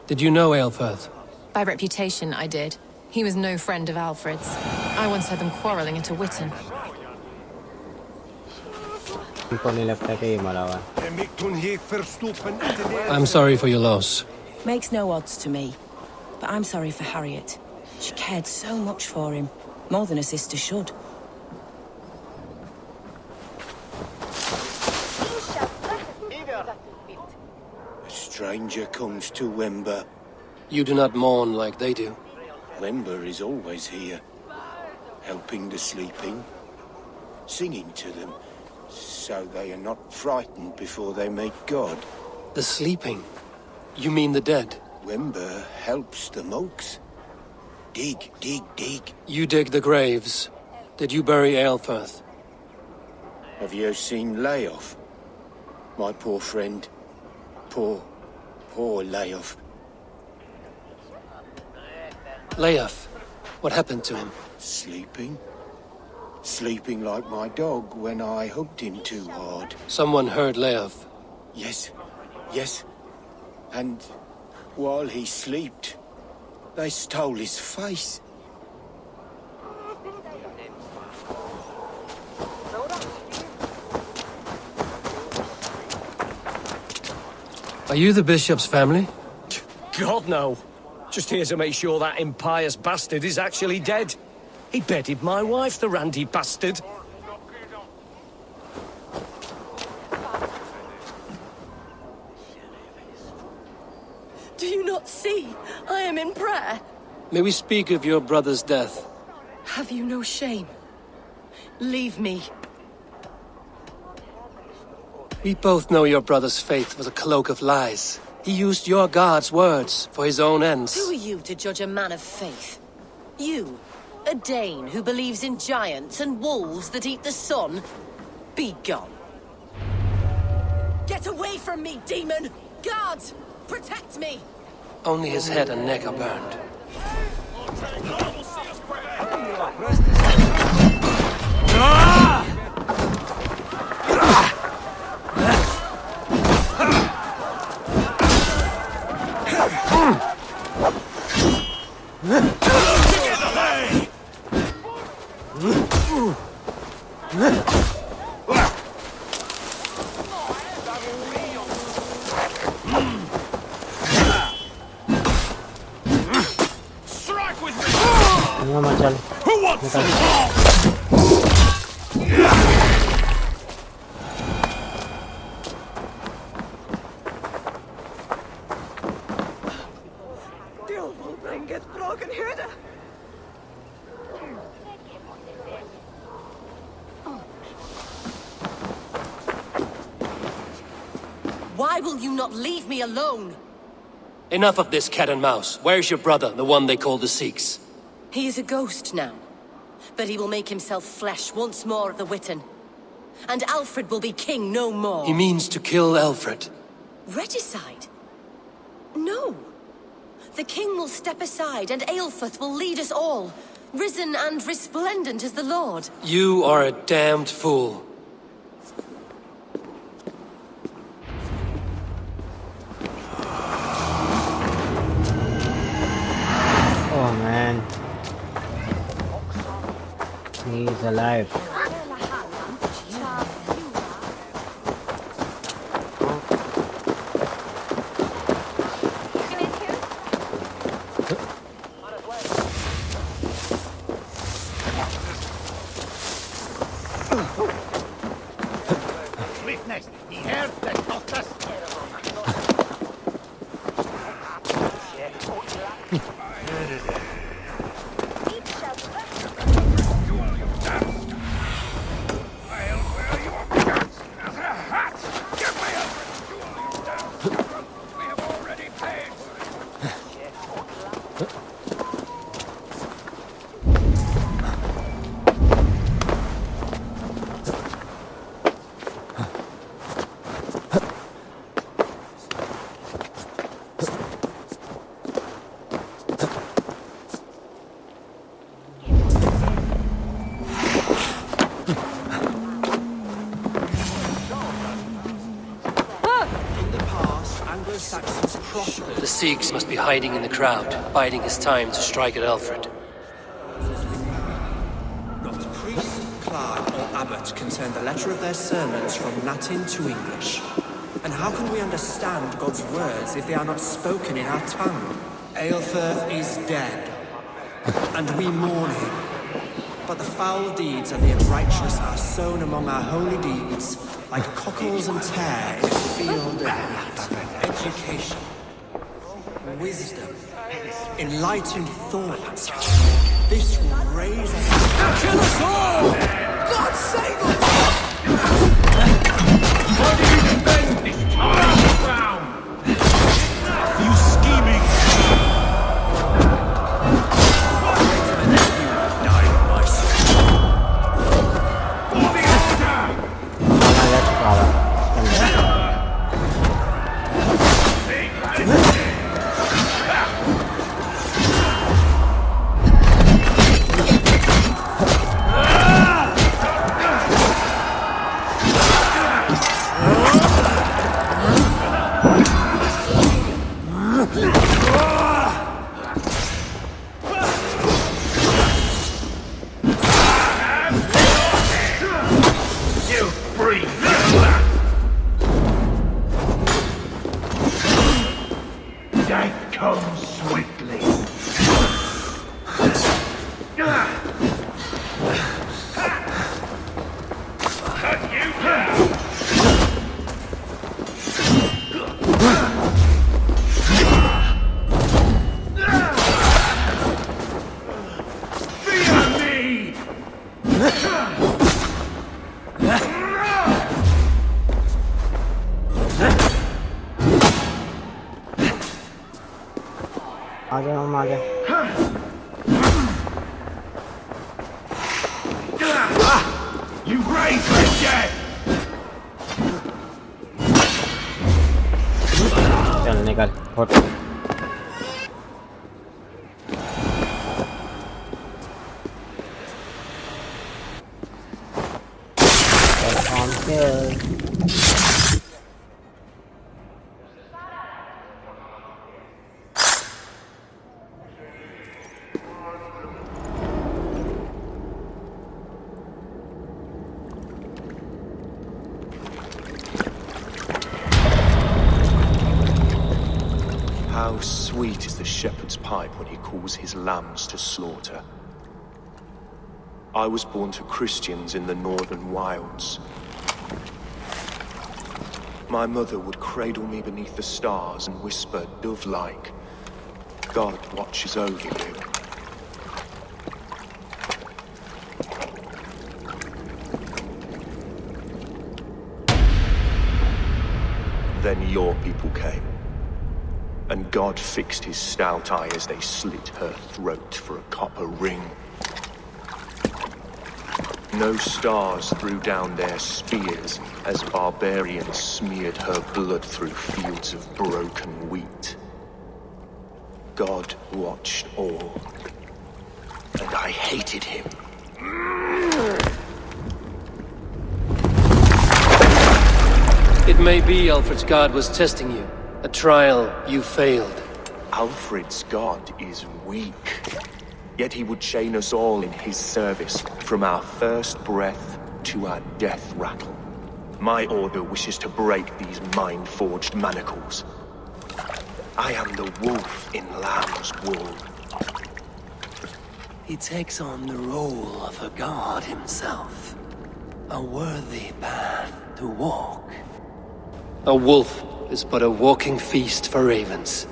Did you know Aelfirth? By reputation, I did. He was no friend of Alfred's. I once heard them quarreling at a Witten. I'm sorry for your loss. Makes no odds to me. But I'm sorry for Harriet. She cared so much for him. More than a sister should. A stranger comes to Wember. You do not mourn like they do. Wember is always here, helping the sleeping, singing to them, so they are not frightened before they meet God. The sleeping? You mean the dead? Wember helps the monks. Dig, dig, dig. You dig the graves. Did you bury Aelfirth? Have you seen Layoff? My poor friend. Poor Layoff. Leof, what happened to him? Sleeping? Sleeping like my dog when I hugged him too hard. Someone heard Leof. Yes. And while he slept, they stole his face. Are you the bishop's family? God, no. Just here to make sure that impious bastard is actually dead. He bedded my wife, the randy bastard. Do you not see? I am in prayer. May we speak of your brother's death? Have you no shame? Leave me. We both know your brother's faith was a cloak of lies. He used your God's words for his own ends. Who are you to judge a man of faith? You, a Dane who believes in giants and wolves that eat the sun? Be gone. Get away from me, demon! Guards, protect me! Only his head and neck are burned. Who wants some? Why will you not leave me alone? Enough of this cat and mouse. Where's your brother, the one they call the Sikhs? He is a ghost now, but he will make himself flesh once more at the Witten. And Alfred will be king no more. He means to kill Alfred. Regicide? No. The king will step aside and Aelfirth will lead us all, risen and resplendent as the Lord. You are a damned fool. Oh man. He's alive. The Sikhs must be hiding in the crowd, biding his time to strike at Alfred. Not priest, clerk, or abbot can turn the letter of their sermons from Latin to English. And how can we understand God's words if they are not spoken in our tongue? Aelfirth is dead, and we mourn him. But the foul deeds of the unrighteous are sown among our holy deeds, like cockles and tares in a field of wheat. Education, wisdom, enlightened thoughts. This will raise us. Kill us all! God save us! Why do you defend this tiny ground? You scheming! You raise the dead! चल निकल foot How sweet is the shepherd's pipe when he calls his lambs to slaughter. I was born to Christians in the northern wilds. My mother would cradle me beneath the stars and whisper, dove-like, God watches over you. Then your people came. And God fixed his stout eye as they slit her throat for a copper ring. No stars threw down their spears as barbarians smeared her blood through fields of broken wheat. God watched all, and I hated him. It may be Alfred's god was testing you. A trial you failed. Alfred's god is weak. Yet he would chain us all in his service, from our first breath to our death rattle. My order wishes to break these mind-forged manacles. I am the wolf in lamb's wool. He takes on the role of a god himself. A worthy path to walk. A wolf is but a walking feast for ravens.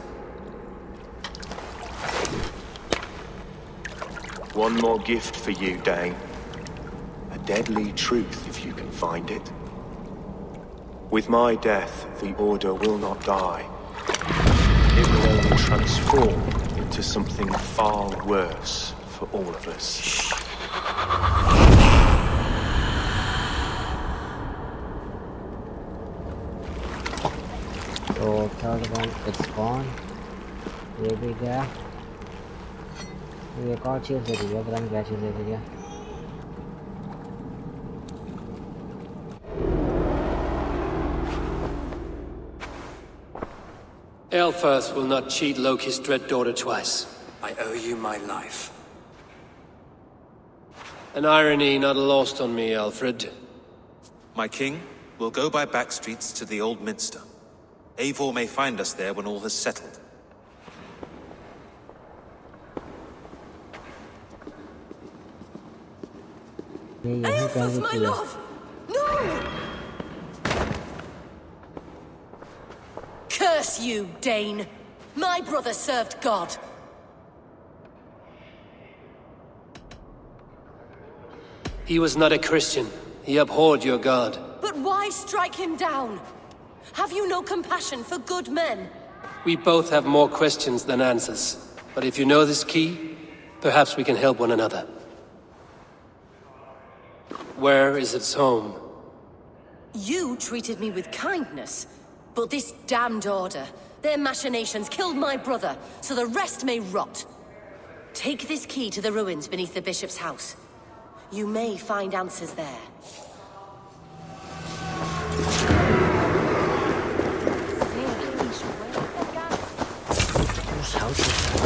One more gift for you, Dane. A deadly truth, if you can find it. With my death, the Order will not die. It will only transform into something far worse for all of us. तो third one it's gone ये भी गया ये एक और चीज़ दे दी है पता नहीं क्या चीज़ दे दी है Aelfirth will not cheat Loki's dread daughter twice. I owe you my life. An irony not lost on me, Alfred. My king, we'll go by back streets to the old Minster. Eivor may find us there when all has settled. Aelfirth, my love! No! Curse you, Dane! My brother served God. He was not a Christian. He abhorred your God. But why strike him down? Have you no compassion for good men? We both have more questions than answers. But if you know this key, perhaps we can help one another. Where is its home? You treated me with kindness, but this damned order, their machinations killed my brother, so the rest may rot. Take this key to the ruins beneath the bishop's house. You may find answers there. Whose house is that?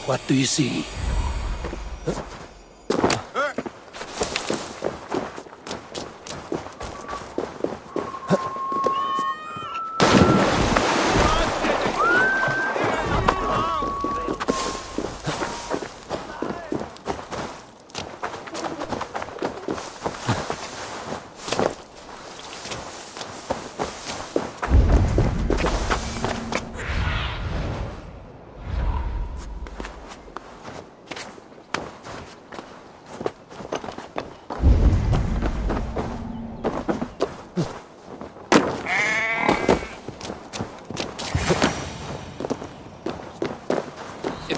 What do you see?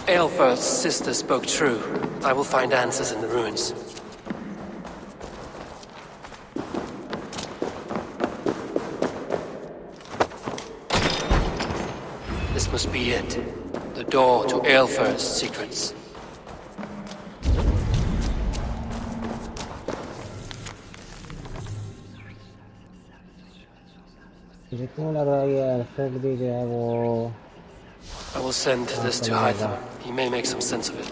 Aelfirth's sister spoke true. I will find answers in the ruins. This must be it. The door to Aelfirth's secrets. I will send this to Hytham. He may make some sense of it.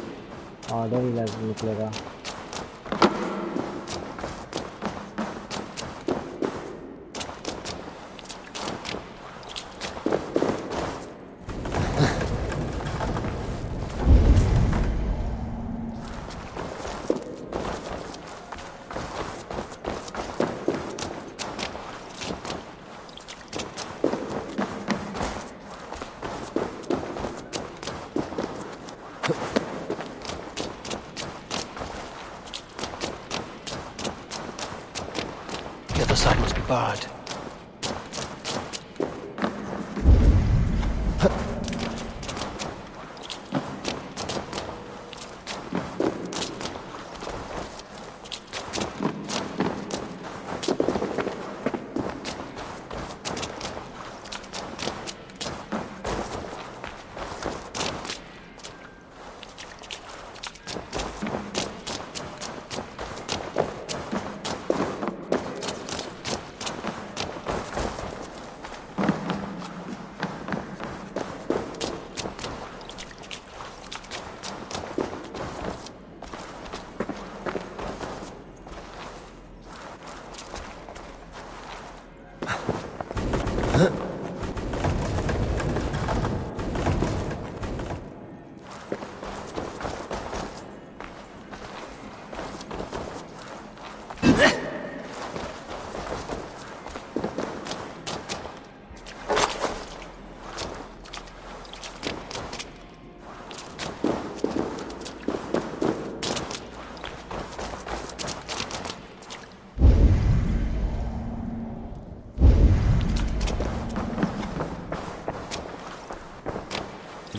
The other side must be barred.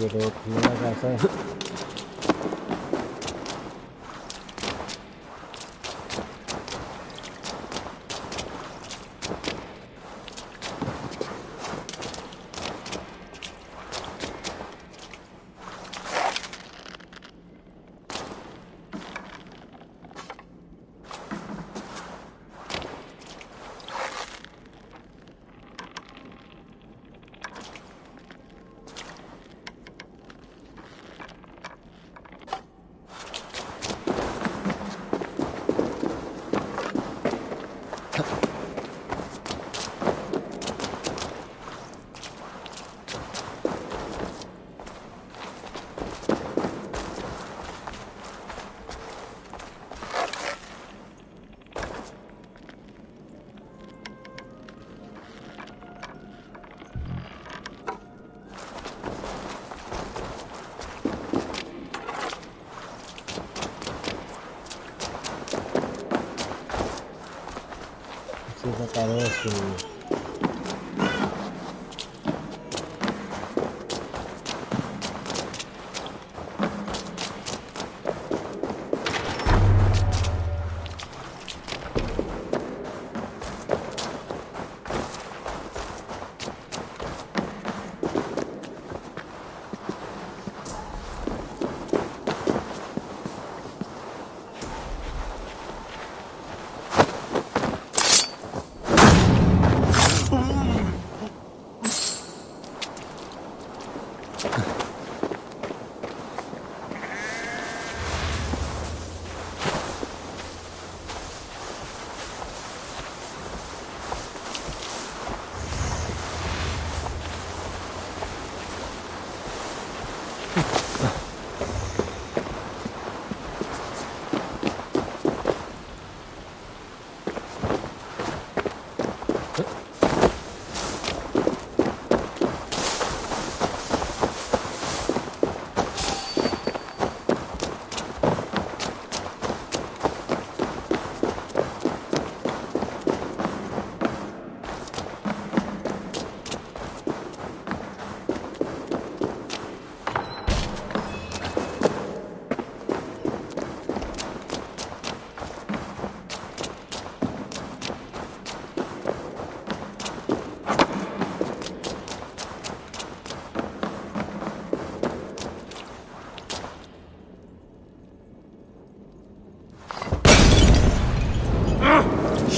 ये तो खुलेगा कैसे?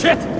Shit!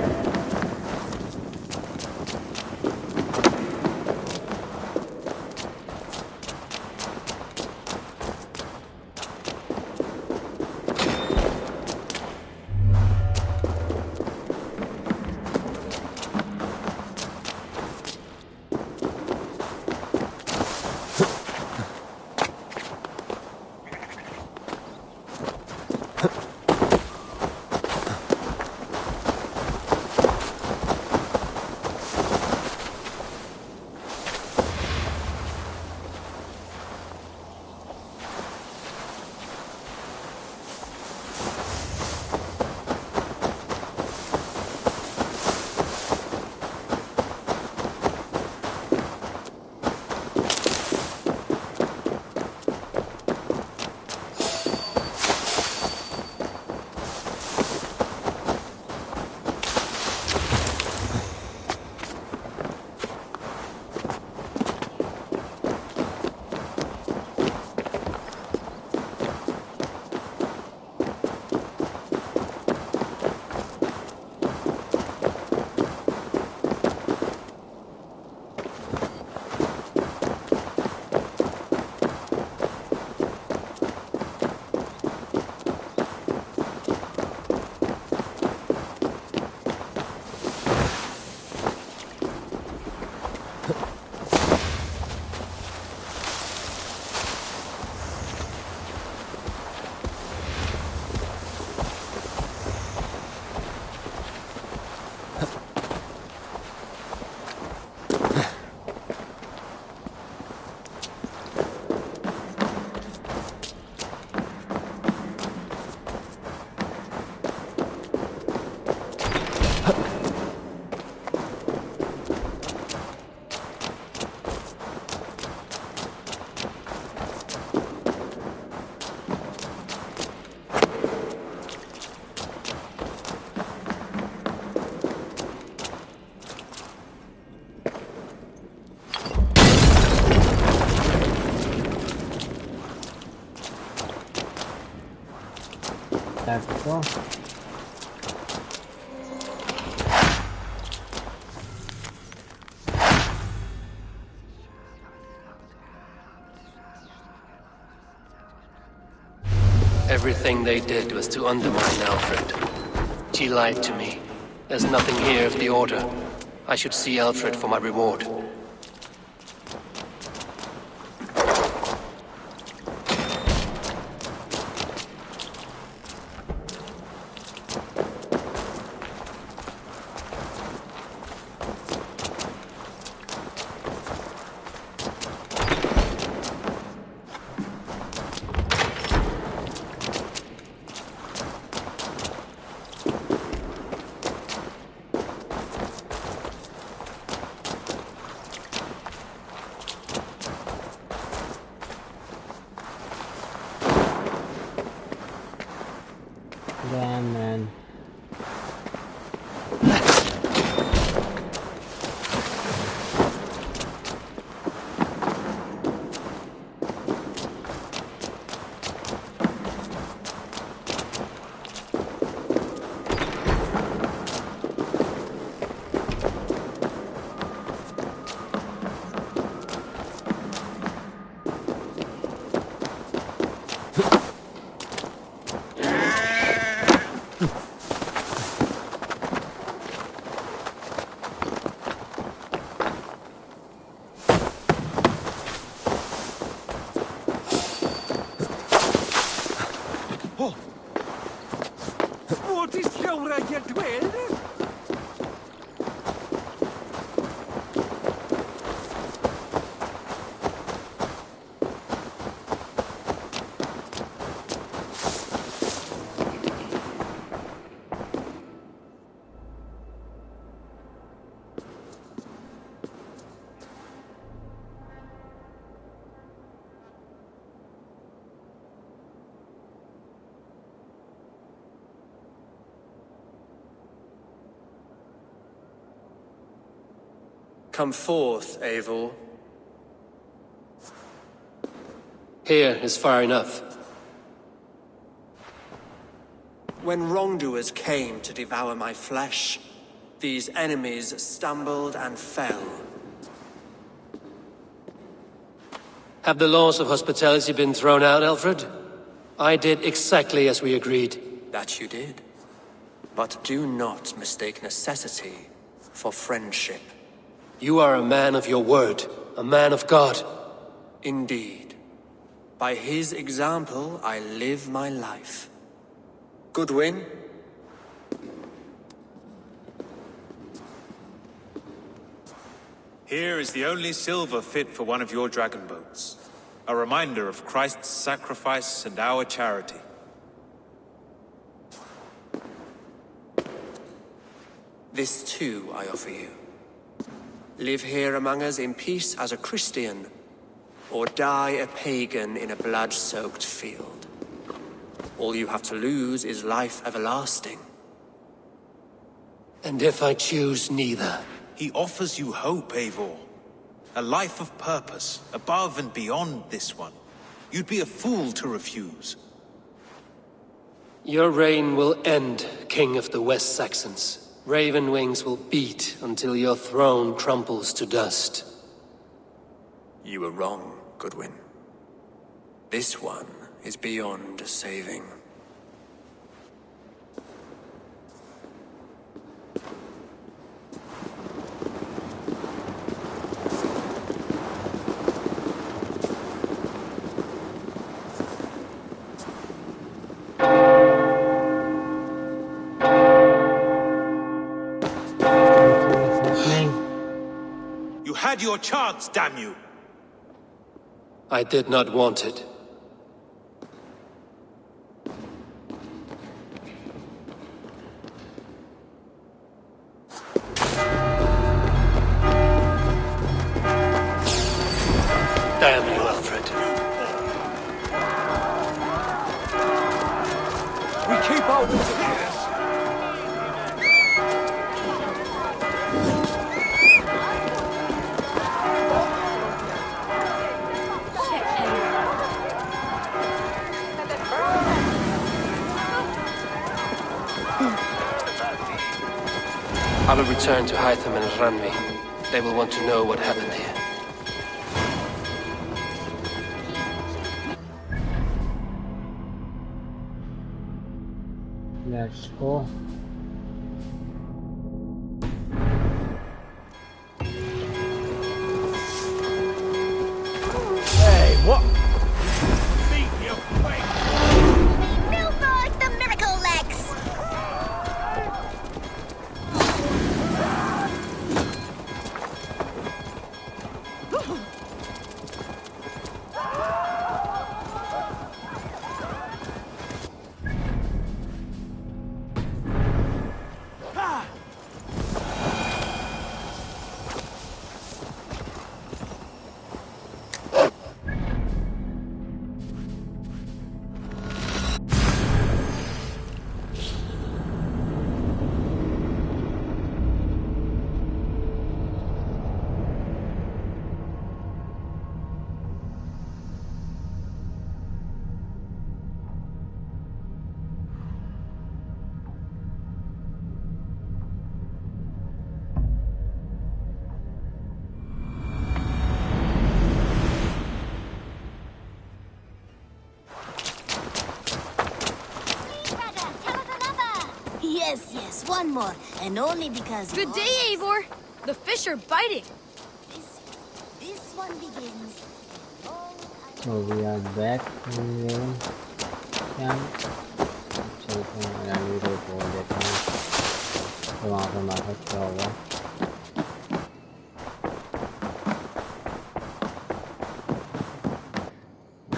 Let's go. Everything they did was to undermine Alfred. She lied to me. There's nothing here of the Order. I should see Alfred for my reward. Damn, man. What is your dwell? Come forth, Eivor. Here is far enough. When wrongdoers came to devour my flesh, these enemies stumbled and fell. Have the laws of hospitality been thrown out, Alfred? I did exactly as we agreed. That you did. But do not mistake necessity for friendship. You are a man of your word, a man of God. Indeed. By his example, I live my life. Goodwin? Here is the only silver fit for one of your dragon boats. A reminder of Christ's sacrifice and our charity. This too I offer you. Live here among us in peace as a Christian, or die a pagan in a blood-soaked field. All you have to lose is life everlasting. And if I choose neither? He offers you hope, Eivor. A life of purpose, above and beyond this one. You'd be a fool to refuse. Your reign will end, King of the West Saxons. Raven wings will beat until your throne crumples to dust. You were wrong, Goodwin. This one is beyond saving. Had your chance, damn you! I did not want it. Damn you, Alfred. We keep out of this. I will return to Hytham and Ranvi. They will want to know what happened here. Let's go. Hey, what? Milford, the miracle legs! Yes, one more, and only because... Good day, Eivor! The fish are biting! This one begins... So we are back in game. चलते हैं rally road को देखते हैं तो वहाँ पे हमारा क्या होगा.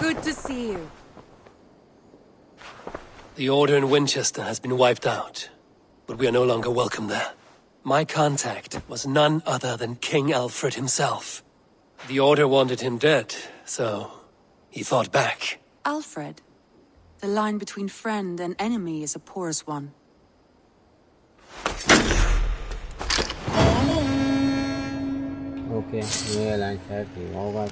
Good to see you. The order in Winchester has been wiped out, but we are no longer welcome there. My contact was none other than King Alfred himself. The order wanted him dead, so he fought back. Alfred. The line between friend and enemy is a porous one. Okay, ये line शायद ठीक होगा.